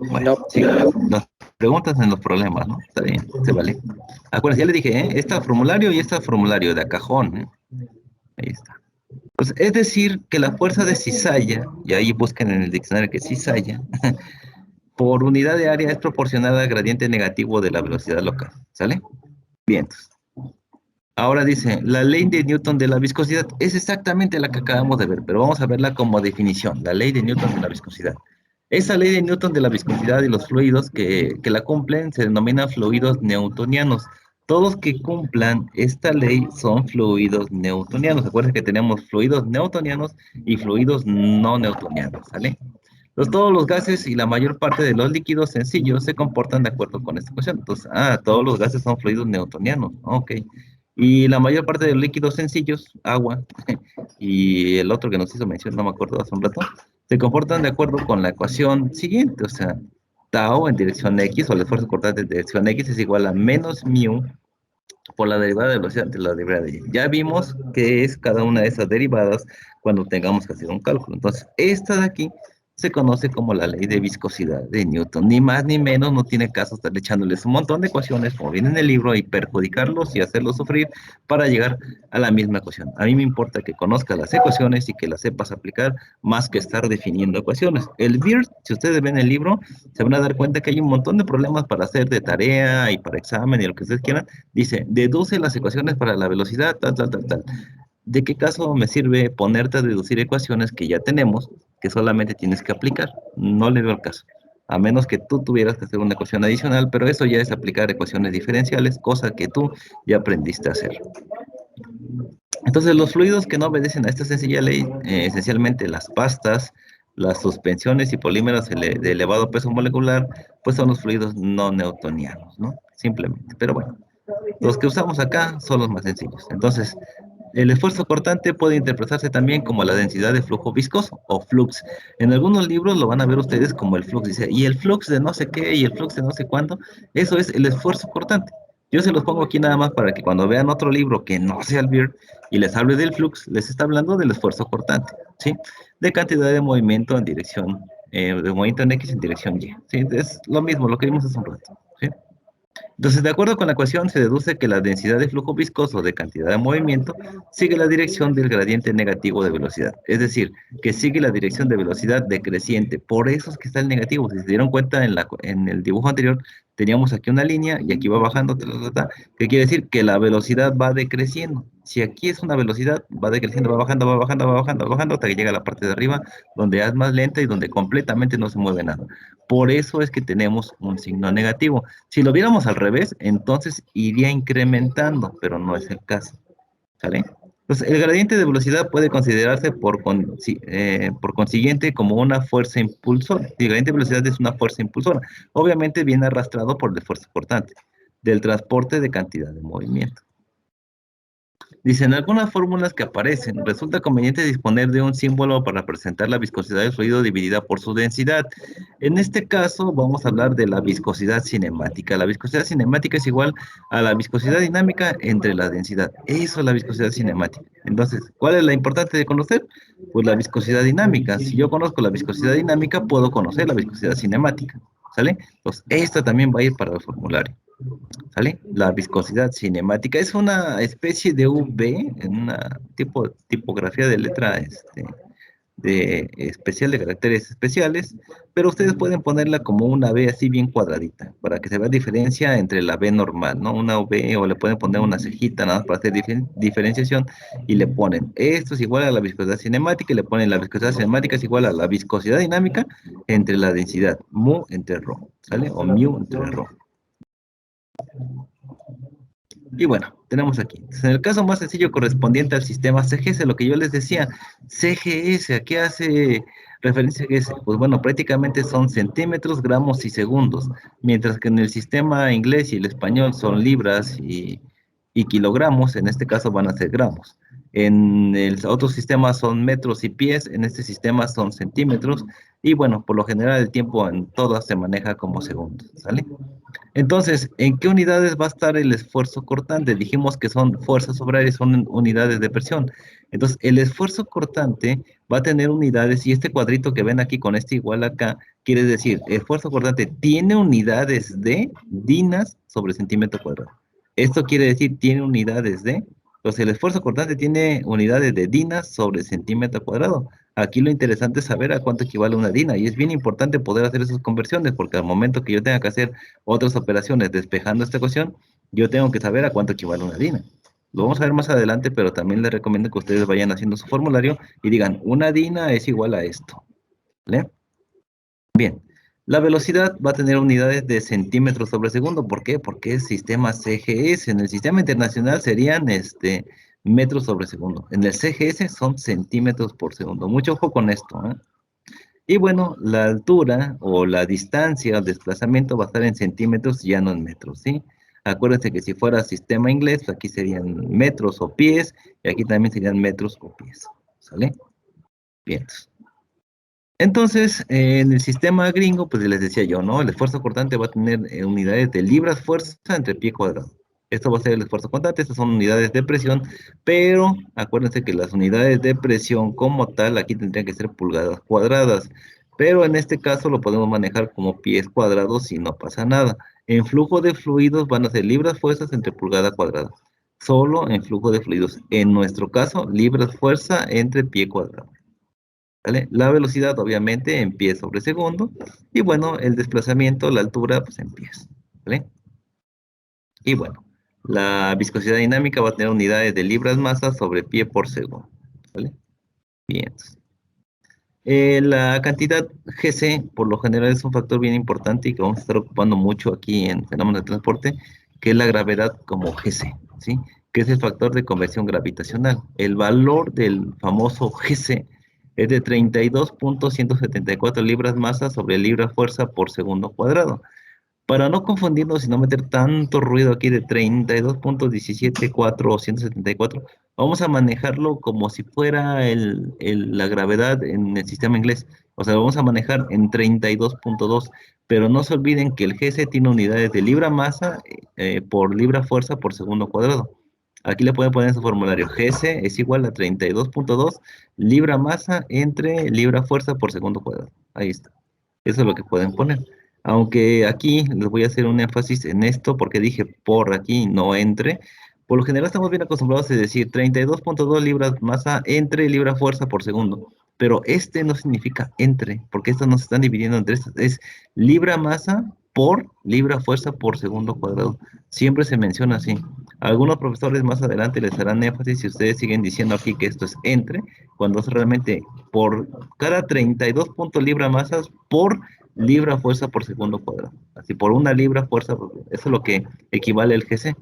Bueno, No. sí, las preguntas en los problemas, ¿no? Está bien, se vale. Acuérdense, ya le dije, Este formulario y este formulario de a cajón, Ahí está. Pues es decir, que la fuerza de cizalla, y ahí busquen en el diccionario que cizalla, por unidad de área es proporcional al gradiente negativo de la velocidad local, ¿sale? Bien, entonces, ahora dice, la ley de Newton de la viscosidad es exactamente la que acabamos de ver, pero vamos a verla como definición, la ley de Newton de la viscosidad. Esa ley de Newton de la viscosidad y los fluidos que la cumplen se denominan fluidos newtonianos. Todos que cumplan esta ley son fluidos newtonianos. Recuerden que tenemos fluidos newtonianos y fluidos no newtonianos, ¿sale? Entonces, todos los gases y la mayor parte de los líquidos sencillos se comportan de acuerdo con esta ecuación. Entonces, todos los gases son fluidos newtonianos. Ok. Y la mayor parte de los líquidos sencillos, agua, y el otro que nos hizo mención, no me acuerdo hace un rato, se comportan de acuerdo con la ecuación siguiente. O sea, tau en dirección X, o el esfuerzo cortante en dirección X, es igual a menos mu por la derivada de velocidad de la derivada de Y. Ya vimos qué es cada una de esas derivadas cuando tengamos que hacer un cálculo. Entonces, esta de aquí se conoce como la ley de viscosidad de Newton. Ni más ni menos, no tiene caso estar echándoles un montón de ecuaciones, como viene en el libro, y perjudicarlos y hacerlos sufrir para llegar a la misma ecuación. A mí me importa que conozcas las ecuaciones y que las sepas aplicar, más que estar definiendo ecuaciones. El BIRD, si ustedes ven el libro, se van a dar cuenta que hay un montón de problemas para hacer de tarea y para examen y lo que ustedes quieran. Dice, deduce las ecuaciones para la velocidad, tal, tal, tal, tal. ¿De qué caso me sirve ponerte a deducir ecuaciones que ya tenemos, que solamente tienes que aplicar? No le veo el caso. A menos que tú tuvieras que hacer una ecuación adicional, pero eso ya es aplicar ecuaciones diferenciales, cosa que tú ya aprendiste a hacer. Entonces, los fluidos que no obedecen a esta sencilla ley, esencialmente las pastas, las suspensiones y polímeros de elevado peso molecular, pues son los fluidos no newtonianos, ¿no? Simplemente. Pero bueno, los que usamos acá son los más sencillos. Entonces, el esfuerzo cortante puede interpretarse también como la densidad de flujo viscoso o flux. En algunos libros lo van a ver ustedes como el flux. Dice, y el flux de no sé qué y el flux de no sé cuándo. Eso es el esfuerzo cortante. Yo se los pongo aquí nada más para que cuando vean otro libro que no sea el BIRD y les hable del flux, les está hablando del esfuerzo cortante, ¿sí? De cantidad de movimiento en dirección, de movimiento en X en dirección Y. ¿Sí? Es lo mismo, lo que vimos hace un rato, ¿sí? Entonces, de acuerdo con la ecuación, se deduce que la densidad de flujo viscoso de cantidad de movimiento sigue la dirección del gradiente negativo de velocidad. Es decir, que sigue la dirección de velocidad decreciente. Por eso es que está el negativo. Si se dieron cuenta en el dibujo anterior, teníamos aquí una línea y aquí va bajando, que quiere decir que la velocidad va decreciendo. Si aquí es una velocidad, va decreciendo, va bajando, va bajando, va bajando, va bajando, hasta que llega a la parte de arriba, donde es más lenta y donde completamente no se mueve nada. Por eso es que tenemos un signo negativo. Si lo viéramos al revés, entonces iría incrementando, pero no es el caso. ¿Sale? Entonces, el gradiente de velocidad puede considerarse por consiguiente como una fuerza impulsora. El gradiente de velocidad es una fuerza impulsora. Obviamente viene arrastrado por el esfuerzo cortante del transporte de cantidad de movimiento. Dicen algunas fórmulas que aparecen, resulta conveniente disponer de un símbolo para representar la viscosidad del fluido dividida por su densidad. En este caso vamos a hablar de la viscosidad cinemática. La viscosidad cinemática es igual a la viscosidad dinámica entre la densidad. Eso es la viscosidad cinemática. Entonces, ¿cuál es la importante de conocer? Pues la viscosidad dinámica. Si yo conozco la viscosidad dinámica, puedo conocer la viscosidad cinemática. ¿Sale? Entonces, esta también va a ir para el formulario. ¿Sale? La viscosidad cinemática es una especie de V en una tipografía de letra especial de caracteres especiales, pero ustedes pueden ponerla como una V así bien cuadradita, para que se vea diferencia entre la V normal, ¿no? Una V, o le pueden poner una cejita nada más para hacer diferenciación, y le ponen, esto es igual a la viscosidad cinemática, y le ponen la viscosidad cinemática es igual a la viscosidad dinámica entre la densidad, mu entre rho, ¿sale? O mu entre rho. Y bueno, tenemos aquí. En el caso más sencillo correspondiente al sistema CGS, lo que yo les decía, CGS, ¿a qué hace referencia CGS? Pues bueno, prácticamente son centímetros, gramos y segundos, mientras que en el sistema inglés y el español son libras y kilogramos, en este caso van a ser gramos. En el otro sistema son metros y pies, en este sistema son centímetros, y bueno, por lo general el tiempo en todas se maneja como segundos, ¿sale? Entonces, ¿en qué unidades va a estar el esfuerzo cortante? Dijimos que son fuerzas obrarias, son unidades de presión. Entonces, el esfuerzo cortante va a tener unidades, y este cuadrito que ven aquí con este igual acá, quiere decir, esfuerzo cortante tiene unidades de dinas sobre centímetro cuadrado. Esto quiere decir, tiene unidades de, entonces el esfuerzo cortante tiene unidades de dinas sobre centímetro cuadrado. Aquí lo interesante es saber a cuánto equivale una dina, y es bien importante poder hacer esas conversiones, porque al momento que yo tenga que hacer otras operaciones despejando esta ecuación, yo tengo que saber a cuánto equivale una dina. Lo vamos a ver más adelante, pero también les recomiendo que ustedes vayan haciendo su formulario y digan, una dina es igual a esto. ¿Vale? Bien, la velocidad va a tener unidades de centímetros sobre segundo. ¿Por qué? Porque es sistema CGS. En el sistema internacional serían metros sobre segundo. En el CGS son centímetros por segundo. Mucho ojo con esto, ¿eh? Y bueno, la altura o la distancia o desplazamiento va a estar en centímetros, ya no en metros, ¿sí? Acuérdense que si fuera sistema inglés, pues aquí serían metros o pies, y aquí también serían metros o pies, ¿sale? Bien. Entonces, en el sistema gringo, pues les decía yo, ¿no? El esfuerzo cortante va a tener unidades de libras fuerza entre pie cuadrado. Esto va a ser el esfuerzo constante, estas son unidades de presión, pero acuérdense que las unidades de presión como tal, aquí tendrían que ser pulgadas cuadradas. pero en este caso lo podemos manejar como pies cuadrados y no pasa nada. En flujo de fluidos van a ser libras fuerzas entre pulgada cuadrada. Solo en flujo de fluidos. En nuestro caso, libras fuerza entre pie cuadrado. ¿Vale? La velocidad, obviamente, en pies sobre segundo. Y bueno, el desplazamiento, la altura, pues en pies. ¿Vale? Y bueno, la viscosidad dinámica va a tener unidades de libras masa sobre pie por segundo. ¿Vale? Bien. La cantidad GC, por lo general, es un factor bien importante y que vamos a estar ocupando mucho aquí en fenómenos de transporte, que es la gravedad como GC, ¿sí? Que es el factor de conversión gravitacional. El valor del famoso GC es de 32.174 libras masa sobre libra fuerza por segundo cuadrado. Para no confundirnos y no meter tanto ruido aquí de 32.174 o 174, vamos a manejarlo como si fuera la gravedad en el sistema inglés. O sea, lo vamos a manejar en 32.2, pero no se olviden que el GC tiene unidades de libra masa por libra fuerza por segundo cuadrado. Aquí le pueden poner en su formulario, GC es igual a 32.2 libra masa entre libra fuerza por segundo cuadrado. Ahí está. Eso es lo que pueden poner. Aunque aquí les voy a hacer un énfasis en esto porque dije por aquí, no entre. Por lo general estamos bien acostumbrados a decir 32.2 libras masa entre libra fuerza por segundo. Pero este no significa entre, porque estos no se están dividiendo entre estas. Es libra masa por libra fuerza por segundo cuadrado. Siempre se menciona así. Algunos profesores más adelante les harán énfasis si ustedes siguen diciendo aquí que esto es entre, cuando es realmente por cada 32 puntos libra masas por libra fuerza por segundo cuadrado. Así por una libra fuerza, eso es lo que equivale el GC.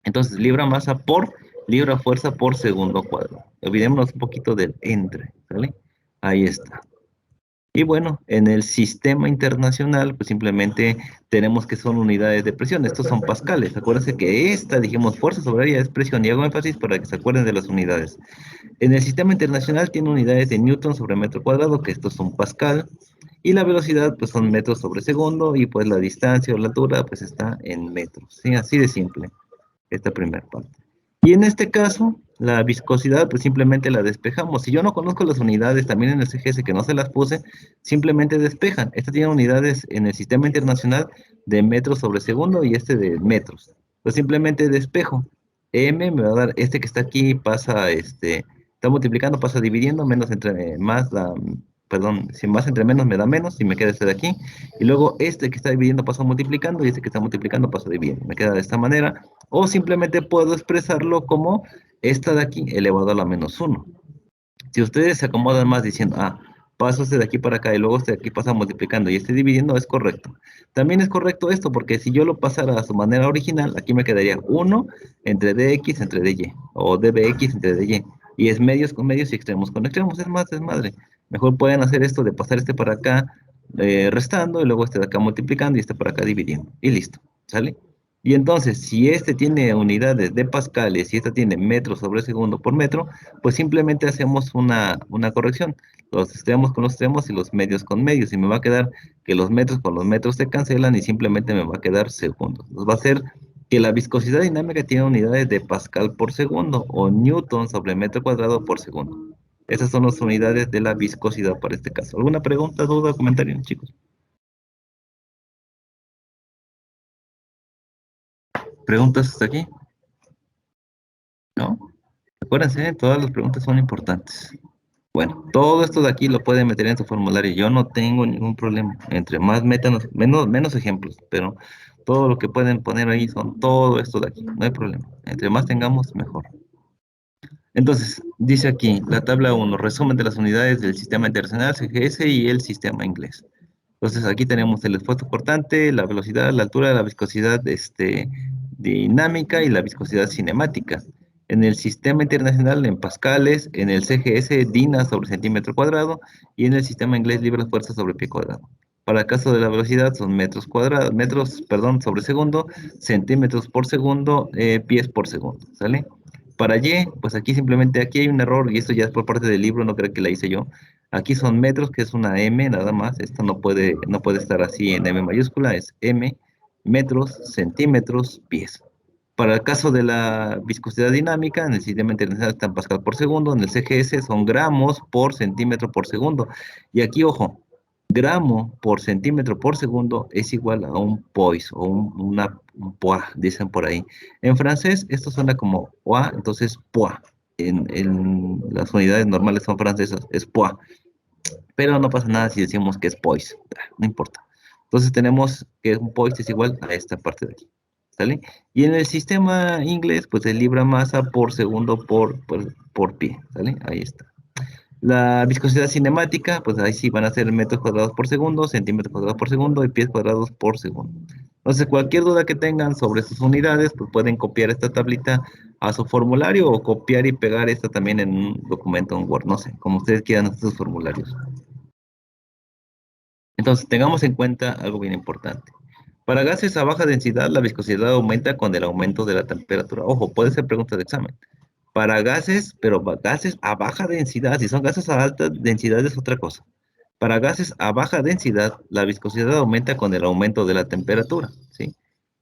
Entonces, libra masa por libra fuerza por segundo cuadrado. Olvidémonos un poquito del entre, ¿vale? Ahí está. Y bueno, en el sistema internacional, pues simplemente tenemos que son unidades de presión. Estos son pascales. Acuérdense que esta, dijimos, fuerza sobre área es presión. Y hago énfasis para que se acuerden de las unidades. En el sistema internacional tiene unidades de newton sobre metro cuadrado, que estos son pascal. Y la velocidad, pues son metros sobre segundo. Y pues la distancia o la altura, pues está en metros. ¿Sí? Así de simple, esta primera parte. Y en este caso, la viscosidad, pues simplemente la despejamos. Si yo no conozco las unidades, también en el CGS que no se las puse, simplemente despejan. Esta tiene unidades en el sistema internacional de metros sobre segundo y este de metros. Pues simplemente despejo. M me va a dar, este que está aquí pasa, está multiplicando, pasa dividiendo, menos entre más da, perdón, si más entre menos me da menos y me queda este de aquí. Y luego este que está dividiendo pasa multiplicando y este que está multiplicando pasa dividiendo. Me queda de esta manera. O simplemente puedo expresarlo como esta de aquí elevado a la menos 1. Si ustedes se acomodan más diciendo, paso este de aquí para acá y luego este de aquí pasa multiplicando y este dividiendo, es correcto. También es correcto esto porque si yo lo pasara a su manera original, aquí me quedaría 1 entre dx entre dy o dbx entre dy. Y es medios con medios y extremos con extremos, es más desmadre. Mejor pueden hacer esto de pasar este para acá restando y luego este de acá multiplicando y este para acá dividiendo. Y listo, ¿sale? Y entonces, si este tiene unidades de pascales y este tiene metros sobre segundo por metro, pues simplemente hacemos una corrección. Los extremos con los extremos y los medios con medios. Y me va a quedar que los metros con los metros se cancelan y simplemente me va a quedar segundos. Nos va a ser que la viscosidad dinámica tiene unidades de pascal por segundo o newton sobre metro cuadrado por segundo. Esas son las unidades de la viscosidad para este caso. ¿Alguna pregunta, duda o comentario, chicos? ¿Preguntas hasta aquí? ¿No? Acuérdense, todas las preguntas son importantes. Bueno, todo esto de aquí lo pueden meter en su formulario. Yo no tengo ningún problema. Entre más metan, menos ejemplos, pero todo lo que pueden poner ahí son todo esto de aquí. No hay problema. Entre más tengamos, mejor. Entonces, dice aquí, la tabla 1, resumen de las unidades del sistema internacional, CGS y el sistema inglés. Entonces, aquí tenemos el esfuerzo cortante, la velocidad, la altura, la viscosidad dinámica y la viscosidad cinemática. En el sistema internacional, en pascales, en el CGS, DINA sobre centímetro cuadrado, y en el sistema inglés, libras fuerza sobre pie cuadrado. Para el caso de la velocidad, son metros cuadrados, sobre segundo, centímetros por segundo, pies por segundo, ¿sale? Para Y, pues aquí simplemente, aquí hay un error, y esto ya es por parte del libro, no creo que la hice yo. Aquí son metros, que es una M nada más, esto no puede estar así en M mayúscula, es M, metros, centímetros, pies. Para el caso de la viscosidad dinámica, en el sistema internacional está en pascal por segundo, en el CGS son gramos por centímetro por segundo. Y aquí, ojo, gramo por centímetro por segundo es igual a un pois o un pois, dicen por ahí. En francés esto suena como oa, entonces pois. En las unidades normales son francesas, es pois. Pero no pasa nada si decimos que es pois, no importa. Entonces tenemos que un pois es igual a esta parte de aquí, ¿sale? Y en el sistema inglés, pues es libra masa por segundo por pie, ¿sale? Ahí está. La viscosidad cinemática, pues ahí sí van a ser metros cuadrados por segundo, centímetros cuadrados por segundo y pies cuadrados por segundo. Entonces, cualquier duda que tengan sobre sus unidades, pues pueden copiar esta tablita a su formulario o copiar y pegar esta también en un documento en Word, no sé, como ustedes quieran hacer sus formularios. Entonces, tengamos en cuenta algo bien importante. Para gases a baja densidad, la viscosidad aumenta con el aumento de la temperatura. Ojo, puede ser pregunta de examen. Para gases, pero gases a baja densidad, si son gases a alta densidad es otra cosa. Para gases a baja densidad, la viscosidad aumenta con el aumento de la temperatura, ¿sí?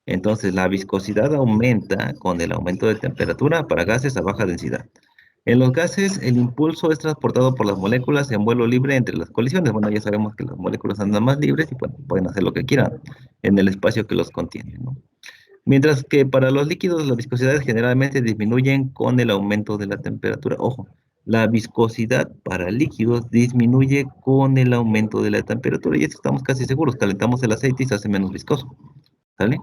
Entonces, la viscosidad aumenta con el aumento de temperatura para gases a baja densidad. En los gases, el impulso es transportado por las moléculas en vuelo libre entre las colisiones. Bueno, ya sabemos que las moléculas andan más libres y pueden hacer lo que quieran en el espacio que los contiene, ¿no? Mientras que para los líquidos, las viscosidades generalmente disminuyen con el aumento de la temperatura. Ojo, la viscosidad para líquidos disminuye con el aumento de la temperatura y esto estamos casi seguros. Calentamos el aceite y se hace menos viscoso, ¿sale?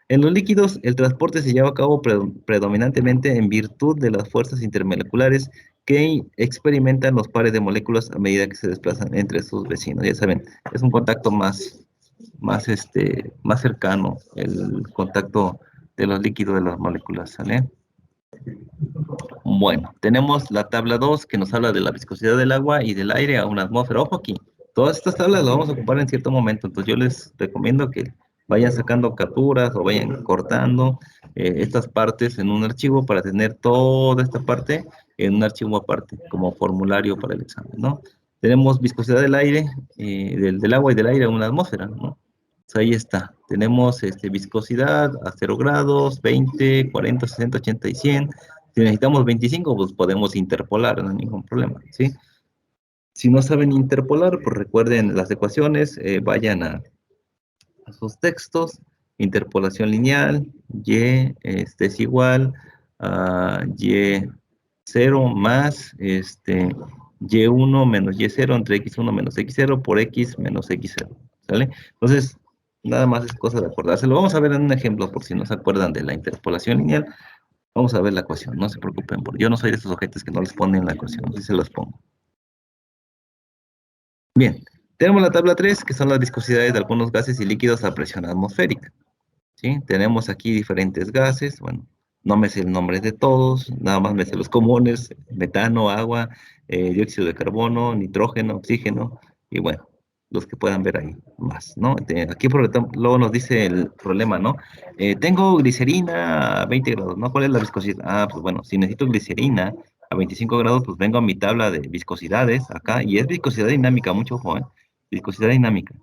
En los líquidos, el transporte se lleva a cabo predominantemente en virtud de las fuerzas intermoleculares que experimentan los pares de moléculas a medida que se desplazan entre sus vecinos. Ya saben, es un contacto más cercano, el contacto de los líquidos de las moléculas, ¿sale? Bueno, tenemos la tabla 2 que nos habla de la viscosidad del agua y del aire a una atmósfera. Ojo aquí, todas estas tablas las vamos a ocupar en cierto momento, entonces yo les recomiendo que vayan sacando capturas o vayan cortando estas partes en un archivo para tener toda esta parte en un archivo aparte, como formulario para el examen, ¿no? Tenemos viscosidad del aire, del agua y del aire a una atmósfera, ¿no? Pues ahí está. Tenemos viscosidad a 0 grados, 20, 40, 60, 80 y 100. Si necesitamos 25, pues podemos interpolar, no hay ningún problema, ¿sí? Si no saben interpolar, pues recuerden las ecuaciones, vayan a sus textos, interpolación lineal, y es igual a y0 más y1 menos y0 entre x1 menos x0 por x menos x0, ¿sale? Entonces, nada más es cosa de acordarse. Lo vamos a ver en un ejemplo por si no se acuerdan de la interpolación lineal. Vamos a ver la ecuación, no se preocupen, porque yo no soy de esos objetos que no les ponen la ecuación, sí se los pongo. Bien, tenemos la tabla 3, que son las viscosidades de algunos gases y líquidos a presión atmosférica, ¿sí? Tenemos aquí diferentes gases, bueno, no me sé el nombre de todos, nada más me sé los comunes, metano, agua, dióxido de carbono, nitrógeno, oxígeno, y bueno, los que puedan ver ahí más, ¿no? Aquí luego nos dice el problema, ¿no? Tengo glicerina a 20 grados, ¿no? ¿Cuál es la viscosidad? Ah, pues bueno, si necesito glicerina a 25 grados, pues vengo a mi tabla de viscosidades acá, y es viscosidad dinámica, mucho ojo, ¿eh? Viscosidad dinámica.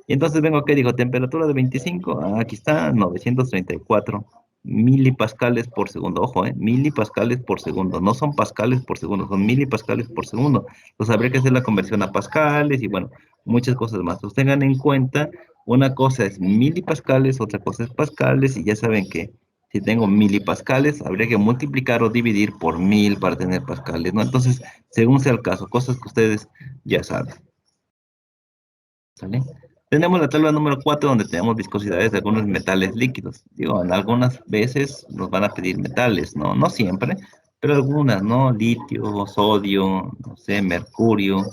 Y entonces vengo aquí, digo, temperatura de 25, aquí está, 934 milipascales por segundo. Ojo, milipascales por segundo, no son pascales por segundo, son milipascales por segundo. Entonces habría que hacer la conversión a pascales y bueno, muchas cosas más. Entonces tengan en cuenta, una cosa es milipascales, otra cosa es pascales, y ya saben que si tengo milipascales, habría que multiplicar o dividir por 1000 para tener pascales, ¿no? Entonces, según sea el caso, cosas que ustedes ya saben. ¿Sale? Tenemos la tabla número 4 donde tenemos viscosidades de algunos metales líquidos. Digo, en algunas veces nos van a pedir metales, ¿no? No siempre, pero algunas, ¿no? Litio, sodio, no sé, mercurio,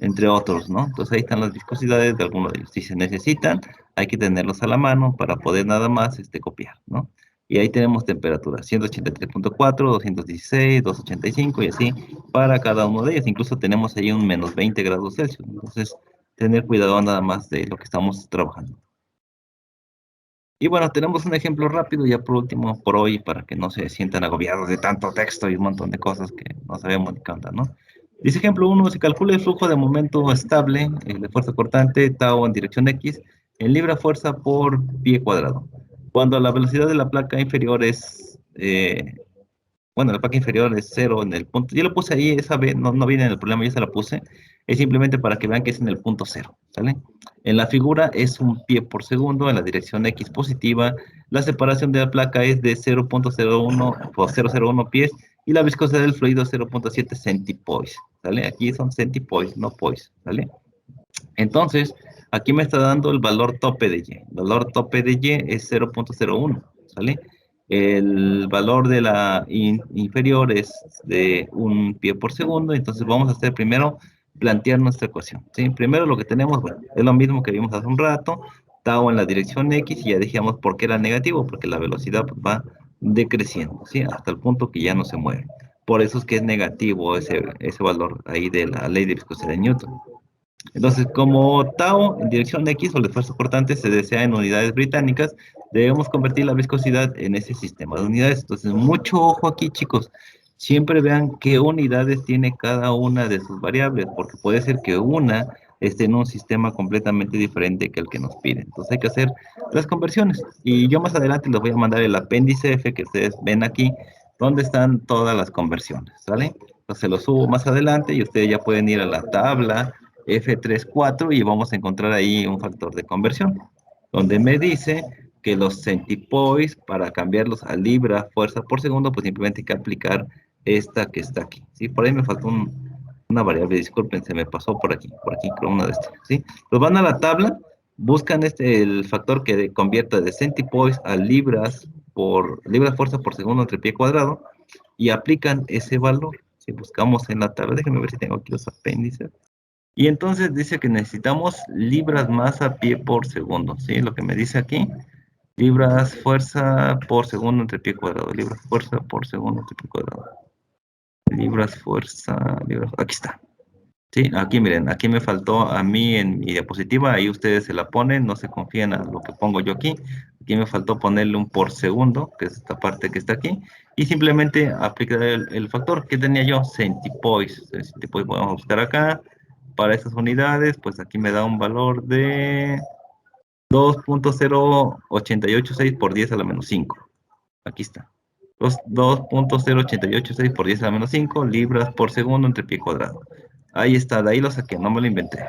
entre otros, ¿no? Entonces ahí están las viscosidades de algunos de ellos. Si se necesitan, hay que tenerlos a la mano para poder nada más copiar, ¿no? Y ahí tenemos temperaturas, 183.4, 216, 285 y así para cada uno de ellos. Incluso tenemos ahí un menos 20 grados Celsius. Entonces, tener cuidado nada más de lo que estamos trabajando. Y bueno, tenemos un ejemplo rápido ya por último, por hoy, para que no se sientan agobiados de tanto texto y un montón de cosas que no sabemos ni qué onda, ¿no? Dice ejemplo 1, se calcula el flujo de momento estable, de fuerza cortante, tau en dirección X, en libra fuerza por pie cuadrado. Cuando la velocidad de la placa inferior es bueno, la placa inferior es 0 en el punto. Yo lo puse ahí, esa vez no viene en el problema, yo se la puse. Es simplemente para que vean que es en el punto 0, ¿sale? En la figura es un pie por segundo en la dirección X positiva. La separación de la placa es de 0.01 por 0.01 pies y la viscosidad del fluido es 0.7 centipoise, ¿sale? Aquí son centipoise, no poise, ¿sale? Entonces, aquí me está dando el valor tope de Y. El valor tope de Y es 0.01, ¿sale? El valor de la inferior es de un pie por segundo, entonces vamos a hacer primero plantear nuestra ecuación, ¿sí? Primero lo que tenemos, bueno, es lo mismo que vimos hace un rato, tau en la dirección X y ya dijimos por qué era negativo, porque la velocidad pues, va decreciendo, ¿sí? Hasta el punto que ya no se mueve. Por eso es que es negativo ese valor ahí de la ley de viscosidad de Newton. Entonces, como tau en dirección X o el esfuerzo cortante se desea en unidades británicas, debemos convertir la viscosidad en ese sistema de unidades. Entonces, mucho ojo aquí, chicos. Siempre vean qué unidades tiene cada una de sus variables, porque puede ser que una esté en un sistema completamente diferente que el que nos pide. Entonces, hay que hacer las conversiones. Y yo más adelante les voy a mandar el apéndice F que ustedes ven aquí, donde están todas las conversiones, ¿sale? Entonces, lo subo más adelante y ustedes ya pueden ir a la tabla F34 y vamos a encontrar ahí un factor de conversión, donde me dice que los centipoise, para cambiarlos a libra, fuerza por segundo, pues simplemente hay que aplicar esta que está aquí, ¿sí? Por ahí me faltó una variable, disculpen, se me pasó por aquí creo una de estas, ¿sí? Los van a la tabla, buscan el factor que convierta de centipoise a libras fuerza por segundo entre pie cuadrado y aplican ese valor. Si buscamos en la tabla, déjenme ver si tengo aquí los apéndices. Y entonces dice que necesitamos libras masa pie por segundo, ¿sí? Lo que me dice aquí, libras fuerza por segundo entre pie cuadrado, libras fuerza por segundo entre pie cuadrado. Libras fuerza, aquí está. Sí, aquí miren, aquí me faltó a mí en mi diapositiva, ahí ustedes se la ponen, no se confían a lo que pongo yo aquí. Aquí me faltó ponerle un por segundo, que es esta parte que está aquí, y simplemente aplicar el factor que tenía yo, centipoise. Centipoise podemos buscar acá, para estas unidades, pues aquí me da un valor de 2.0886 por 10 a la menos 5. Aquí está. 2.0886 por 10 a la menos 5 libras por segundo entre pie cuadrado. Ahí está, de ahí lo saqué, no me lo inventé.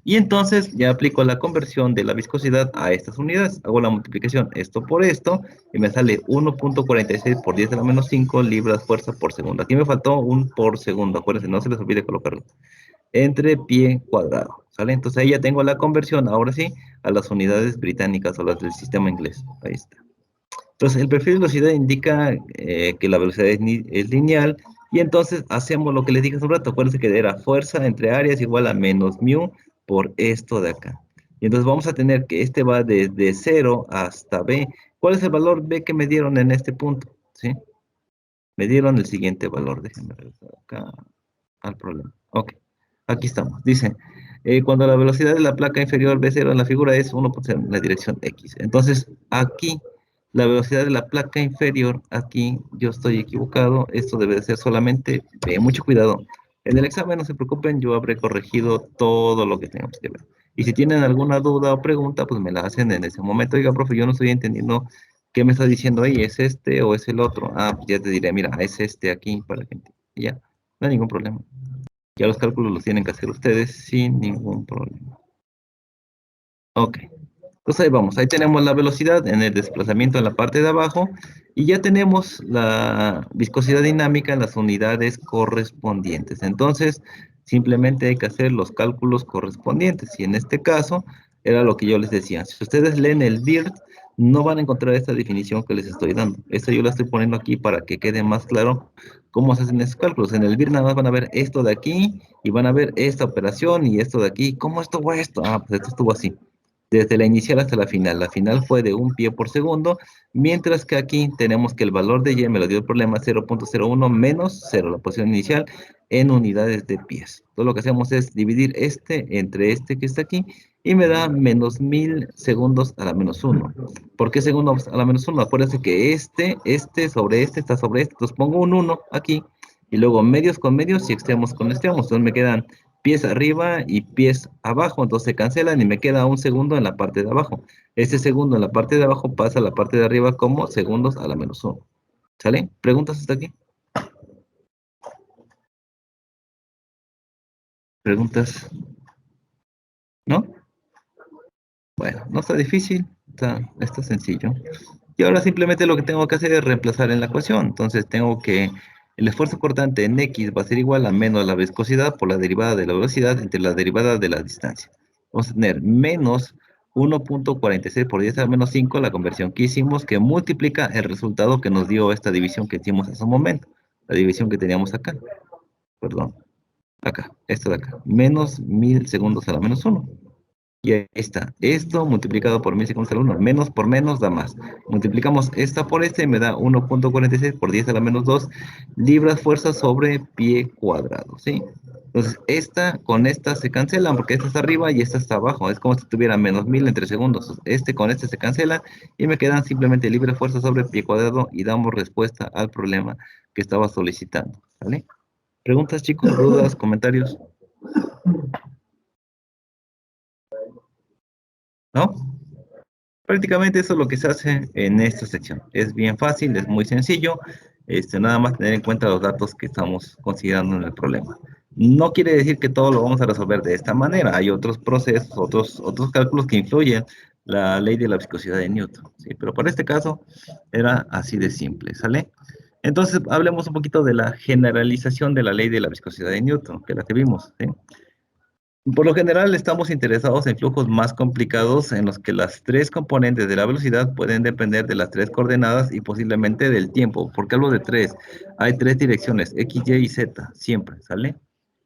Y entonces ya aplico la conversión de la viscosidad a estas unidades. Hago la multiplicación esto por esto y me sale 1.46 por 10 a la menos 5 libras fuerza por segundo. Aquí me faltó un por segundo, acuérdense, no se les olvide colocarlo. Entre pie cuadrado, ¿sale? Entonces ahí ya tengo la conversión, ahora sí, a las unidades británicas o las del sistema inglés. Ahí está. Entonces el perfil de velocidad indica que la velocidad es lineal y entonces hacemos lo que les dije hace un rato. Acuérdense que era fuerza entre áreas igual a menos mu por esto de acá. Y entonces vamos a tener que este va desde 0 hasta B. ¿Cuál es el valor B que me dieron en este punto? ¿Sí? Me dieron el siguiente valor. Déjenme regresar acá al problema. Ok. Aquí estamos. Dice, cuando la velocidad de la placa inferior B0 en la figura es 1.0 en la dirección X. Entonces, aquí, la velocidad de la placa inferior, aquí yo estoy equivocado. Esto debe de ser solamente B. Mucho cuidado. En el examen, no se preocupen, yo habré corregido todo lo que tenemos que ver. Y si tienen alguna duda o pregunta, pues me la hacen en ese momento. Oiga, profe, yo no estoy entendiendo qué me está diciendo ahí. ¿Es este o es el otro? Ah, pues ya te diré, mira, es este aquí para que entiendan. Ya, no hay ningún problema. Ya los cálculos los tienen que hacer ustedes sin ningún problema. Ok. Entonces ahí vamos. Ahí tenemos la velocidad en el desplazamiento en la parte de abajo. Y ya tenemos la viscosidad dinámica en las unidades correspondientes. Entonces, simplemente hay que hacer los cálculos correspondientes. Y en este caso, era lo que yo les decía. Si ustedes leen el BIRT, no van a encontrar esta definición que les estoy dando. Esta yo la estoy poniendo aquí para que quede más claro cómo se hacen esos cálculos. En el BIRT nada más van a ver esto de aquí y van a ver esta operación y esto de aquí. ¿Cómo estuvo esto? Ah, pues esto estuvo así. Desde la inicial hasta la final. La final fue de un pie por segundo, mientras que aquí tenemos que el valor de Y me lo dio el problema 0.01 menos 0, la posición inicial, en unidades de pies. Todo lo que hacemos es dividir este entre este que está aquí y me da menos 1000 segundos a la menos 1. ¿Por qué segundos a la menos 1? Acuérdense que este sobre este está sobre este. Entonces pongo un 1 aquí y luego medios con medios y extremos con extremos. Entonces me quedan pies arriba y pies abajo, entonces se cancelan y me queda un segundo en la parte de abajo. Ese segundo en la parte de abajo pasa a la parte de arriba como segundos a la menos 1. ¿Sale? ¿Preguntas hasta aquí? ¿Preguntas? ¿No? Bueno, no está difícil, está sencillo. Y ahora simplemente lo que tengo que hacer es reemplazar en la ecuación. Entonces tengo que el esfuerzo cortante en X va a ser igual a menos la viscosidad por la derivada de la velocidad entre la derivada de la distancia. Vamos a tener menos 1.46 por 10 a la menos 5, la conversión que hicimos, que multiplica el resultado que nos dio esta división que hicimos hace un momento. La división que teníamos acá. Perdón. Acá. Esto de acá. Menos 1000 segundos a la menos 1. Y ahí está. Esto multiplicado por 1000 segundos al 1. Menos por menos da más. Multiplicamos esta por esta y me da 1.46 por 10 a la menos 2 libras fuerza sobre pie cuadrado. ¿Sí? Entonces, esta con esta se cancelan porque esta está arriba y esta está abajo. Es como si tuviera menos 1000 entre segundos. Este con este se cancela y me quedan simplemente libre fuerza sobre pie cuadrado y damos respuesta al problema que estaba solicitando. ¿Vale? ¿Preguntas, chicos? ¿Dudas? ¿Comentarios? ¿No? Prácticamente eso es lo que se hace en esta sección. Es bien fácil, es muy sencillo. Nada más tener en cuenta los datos que estamos considerando en el problema. No quiere decir que todo lo vamos a resolver de esta manera. Hay otros procesos, otros cálculos que influyen la ley de la viscosidad de Newton. ¿Sí? Pero para este caso era así de simple, ¿sale? Entonces, hablemos un poquito de la generalización de la ley de la viscosidad de Newton, que es la que vimos. ¿Sí? Por lo general, estamos interesados en flujos más complicados en los que las tres componentes de la velocidad pueden depender de las tres coordenadas y posiblemente del tiempo. ¿Por qué hablo de tres? Hay tres direcciones, X, Y y Z, siempre, ¿sale?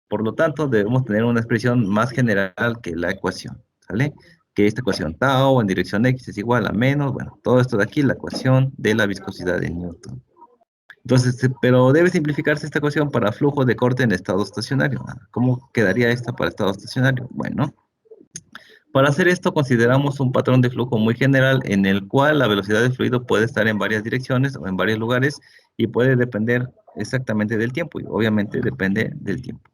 Por lo tanto, debemos tener una expresión más general que la ecuación, ¿sale? Que esta ecuación tau en dirección X es igual a menos, bueno, todo esto de aquí, la ecuación de la viscosidad de Newton. Entonces, pero debe simplificarse esta ecuación para flujo de corte en estado estacionario. ¿Cómo quedaría esta para estado estacionario? Bueno, para hacer esto consideramos un patrón de flujo muy general en el cual la velocidad del fluido puede estar en varias direcciones o en varios lugares y puede depender exactamente del tiempo y obviamente depende del tiempo.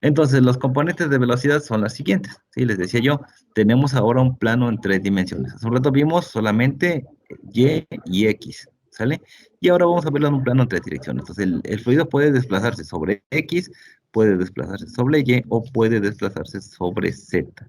Entonces, los componentes de velocidad son las siguientes. Sí, les decía yo, tenemos ahora un plano en tres dimensiones. Hace un rato vimos solamente Y y X, ¿sale? Y ahora vamos a verlo en un plano en tres direcciones. Entonces, el fluido puede desplazarse sobre X, puede desplazarse sobre Y o puede desplazarse sobre Z.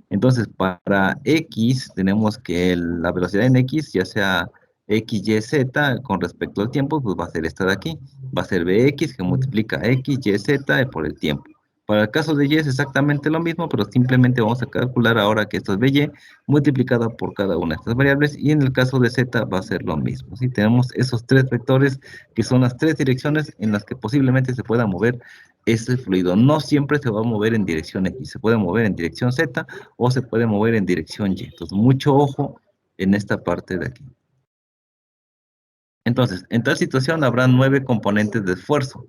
Entonces, para X, tenemos que la velocidad en X, ya sea X, Y, Z, con respecto al tiempo, pues va a ser esta de aquí. Va a ser Bx que multiplica X, Y, Z por el tiempo. Para el caso de Y es exactamente lo mismo, pero simplemente vamos a calcular ahora que esto es BY multiplicada por cada una de estas variables y en el caso de Z va a ser lo mismo. ¿Sí? Tenemos esos tres vectores que son las tres direcciones en las que posiblemente se pueda mover este fluido. No siempre se va a mover en dirección X, se puede mover en dirección Z o se puede mover en dirección Y. Entonces, mucho ojo en esta parte de aquí. Entonces, en tal situación habrá 9 componentes de esfuerzo.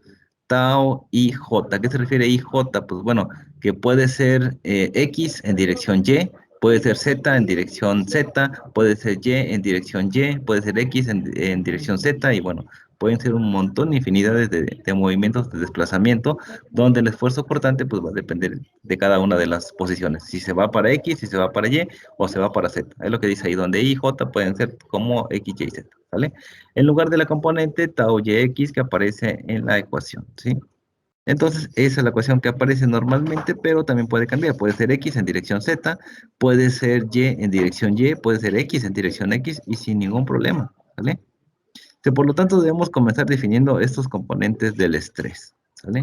Tau y J. ¿A qué se refiere IJ? Pues bueno, que puede ser X en dirección Y, puede ser Z en dirección Z, puede ser Y en dirección Y, puede ser X en dirección Z y bueno, pueden ser un montón, infinidades de movimientos de desplazamiento, donde el esfuerzo cortante pues va a depender de cada una de las posiciones. Si se va para X, si se va para Y o se va para Z. Es lo que dice ahí, donde I y J pueden ser como X, Y y Z, ¿vale? En lugar de la componente tau yx que aparece en la ecuación, ¿sí? Entonces, esa es la ecuación que aparece normalmente, pero también puede cambiar. Puede ser x en dirección z, puede ser y en dirección y, puede ser x en dirección x y sin ningún problema, ¿vale? Por lo tanto, debemos comenzar definiendo estos componentes del estrés, ¿sale?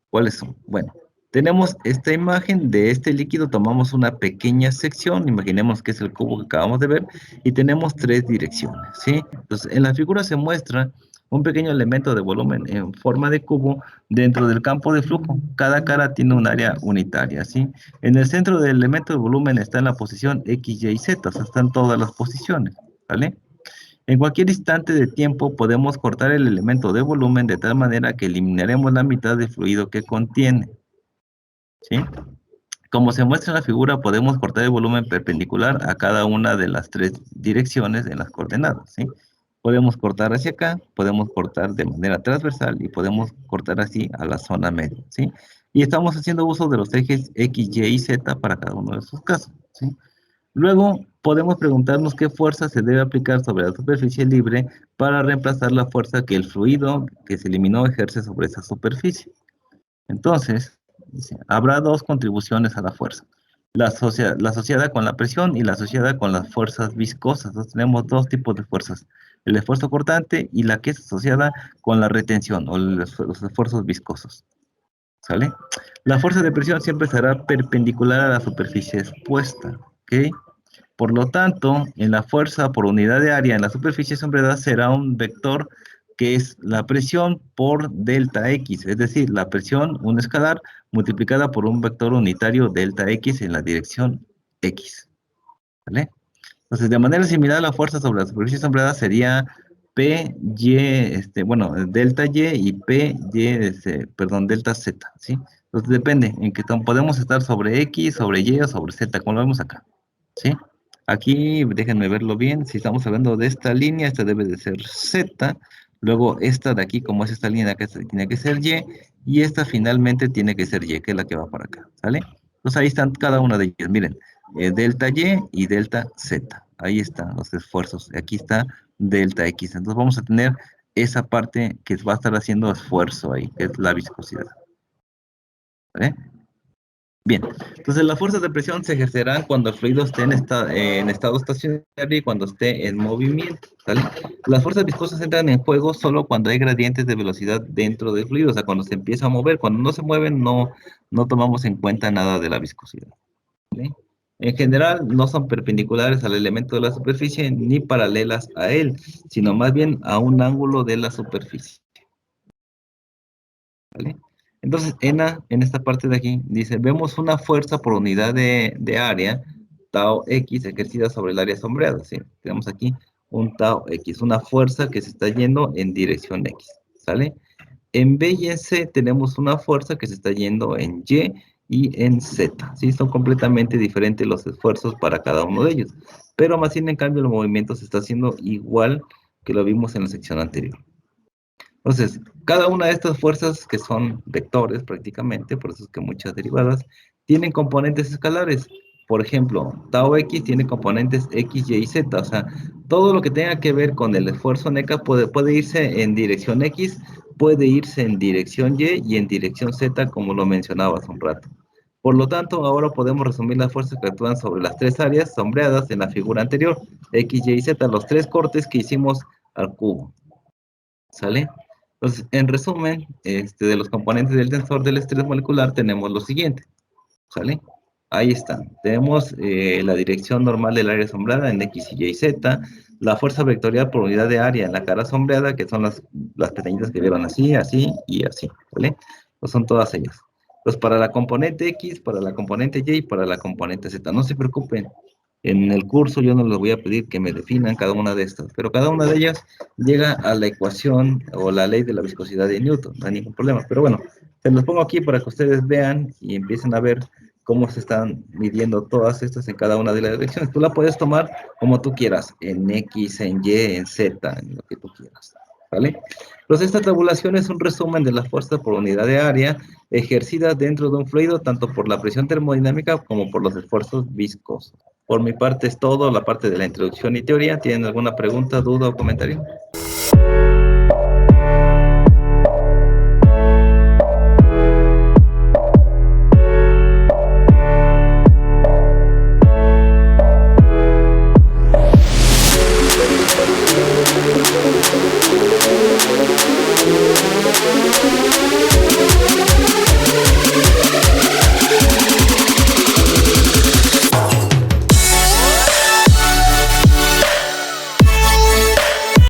¿Cuáles son? Bueno, tenemos esta imagen de este líquido, tomamos una pequeña sección, imaginemos que es el cubo que acabamos de ver, y tenemos tres direcciones, ¿sí? Entonces, en la figura se muestra un pequeño elemento de volumen en forma de cubo dentro del campo de flujo. Cada cara tiene un área unitaria, ¿sí? En el centro del elemento de volumen está en la posición X, Y y Z, o sea, están todas las posiciones, ¿vale? En cualquier instante de tiempo podemos cortar el elemento de volumen de tal manera que eliminaremos la mitad del fluido que contiene, ¿sí? Como se muestra en la figura, podemos cortar el volumen perpendicular a cada una de las tres direcciones en las coordenadas, ¿sí? Podemos cortar hacia acá, podemos cortar de manera transversal y podemos cortar así a la zona media, ¿sí? Y estamos haciendo uso de los ejes X, Y y Z para cada uno de estos casos, ¿sí? Luego, podemos preguntarnos qué fuerza se debe aplicar sobre la superficie libre para reemplazar la fuerza que el fluido que se eliminó ejerce sobre esa superficie. Entonces, dice, habrá dos contribuciones a la fuerza. La asociada con la presión y la asociada con las fuerzas viscosas. Entonces, tenemos dos tipos de fuerzas. El esfuerzo cortante y la que es asociada con la retención o los esfuerzos viscosos. ¿Sale? La fuerza de presión siempre será perpendicular a la superficie expuesta. ¿Ok? Por lo tanto, en la fuerza por unidad de área en la superficie sombreada será un vector que es la presión por delta X, es decir, la presión, un escalar, multiplicada por un vector unitario delta X en la dirección X. ¿Vale? Entonces, de manera similar, la fuerza sobre la superficie sombreada sería P, Y, delta Y y P, Y, perdón, delta Z, ¿sí? Entonces, depende, en que podemos estar sobre X, sobre Y o sobre Z, como lo vemos acá, ¿sí? Aquí, déjenme verlo bien, si estamos hablando de esta línea, esta debe de ser Z, luego esta de aquí, como es esta línea, que tiene que ser y esta finalmente tiene que ser Y, que es la que va para acá, ¿sale? Entonces ahí están cada una de ellas, miren, delta Y y delta Z, ahí están los esfuerzos, aquí está delta X, entonces vamos a tener esa parte que va a estar haciendo esfuerzo ahí, que es la viscosidad, ¿vale? Bien, entonces las fuerzas de presión se ejercerán cuando el fluido esté en estado estacionario y cuando esté en movimiento, ¿vale? Las fuerzas viscosas entran en juego solo cuando hay gradientes de velocidad dentro del fluido, o sea, cuando se empieza a mover. Cuando no se mueven, no tomamos en cuenta nada de la viscosidad, ¿vale? En general, no son perpendiculares al elemento de la superficie ni paralelas a él, sino más bien a un ángulo de la superficie, ¿vale? Entonces, en esta parte de aquí, dice, vemos una fuerza por unidad de área, tau X, ejercida sobre el área sombreada, ¿sí? Tenemos aquí un tau X, una fuerza que se está yendo en dirección X, ¿sale? En B y en C tenemos una fuerza que se está yendo en Y en Z, ¿sí? Son completamente diferentes los esfuerzos para cada uno de ellos, pero más bien, en cambio, el movimiento se está haciendo igual que lo vimos en la sección anterior. Entonces, cada una de estas fuerzas, que son vectores prácticamente, por eso es que muchas derivadas, tienen componentes escalares. Por ejemplo, tau X tiene componentes X, Y y Z. O sea, todo lo que tenga que ver con el esfuerzo NECA puede irse en dirección X, puede irse en dirección Y y en dirección Z, como lo mencionaba hace un rato. Por lo tanto, ahora podemos resumir las fuerzas que actúan sobre las tres áreas sombreadas en la figura anterior, X, Y y Z, los tres cortes que hicimos al cubo. ¿Sale? Entonces, en resumen, de los componentes del tensor del estrés molecular tenemos lo siguiente, ¿sale? Ahí están. Tenemos la dirección normal del área sombreada en X, Y y Z, la fuerza vectorial por unidad de área en la cara sombreada, que son las pequeñitas que vieron así, así y así, ¿vale? Pues son todas ellas. Pues para la componente X, para la componente Y y para la componente Z. No se preocupen, en el curso yo no les voy a pedir que me definan cada una de estas, pero cada una de ellas llega a la ecuación o la ley de la viscosidad de Newton, no hay ningún problema. Pero bueno, se los pongo aquí para que ustedes vean y empiecen a ver cómo se están midiendo todas estas en cada una de las direcciones. Tú la puedes tomar como tú quieras, en X, en Y, en Z, en lo que tú quieras, ¿vale? Entonces, esta tabulación es un resumen de la fuerza por unidad de área ejercida dentro de un fluido, tanto por la presión termodinámica como por los esfuerzos viscosos. Por mi parte es todo, la parte de la introducción y teoría. ¿Tienen alguna pregunta, duda o comentario?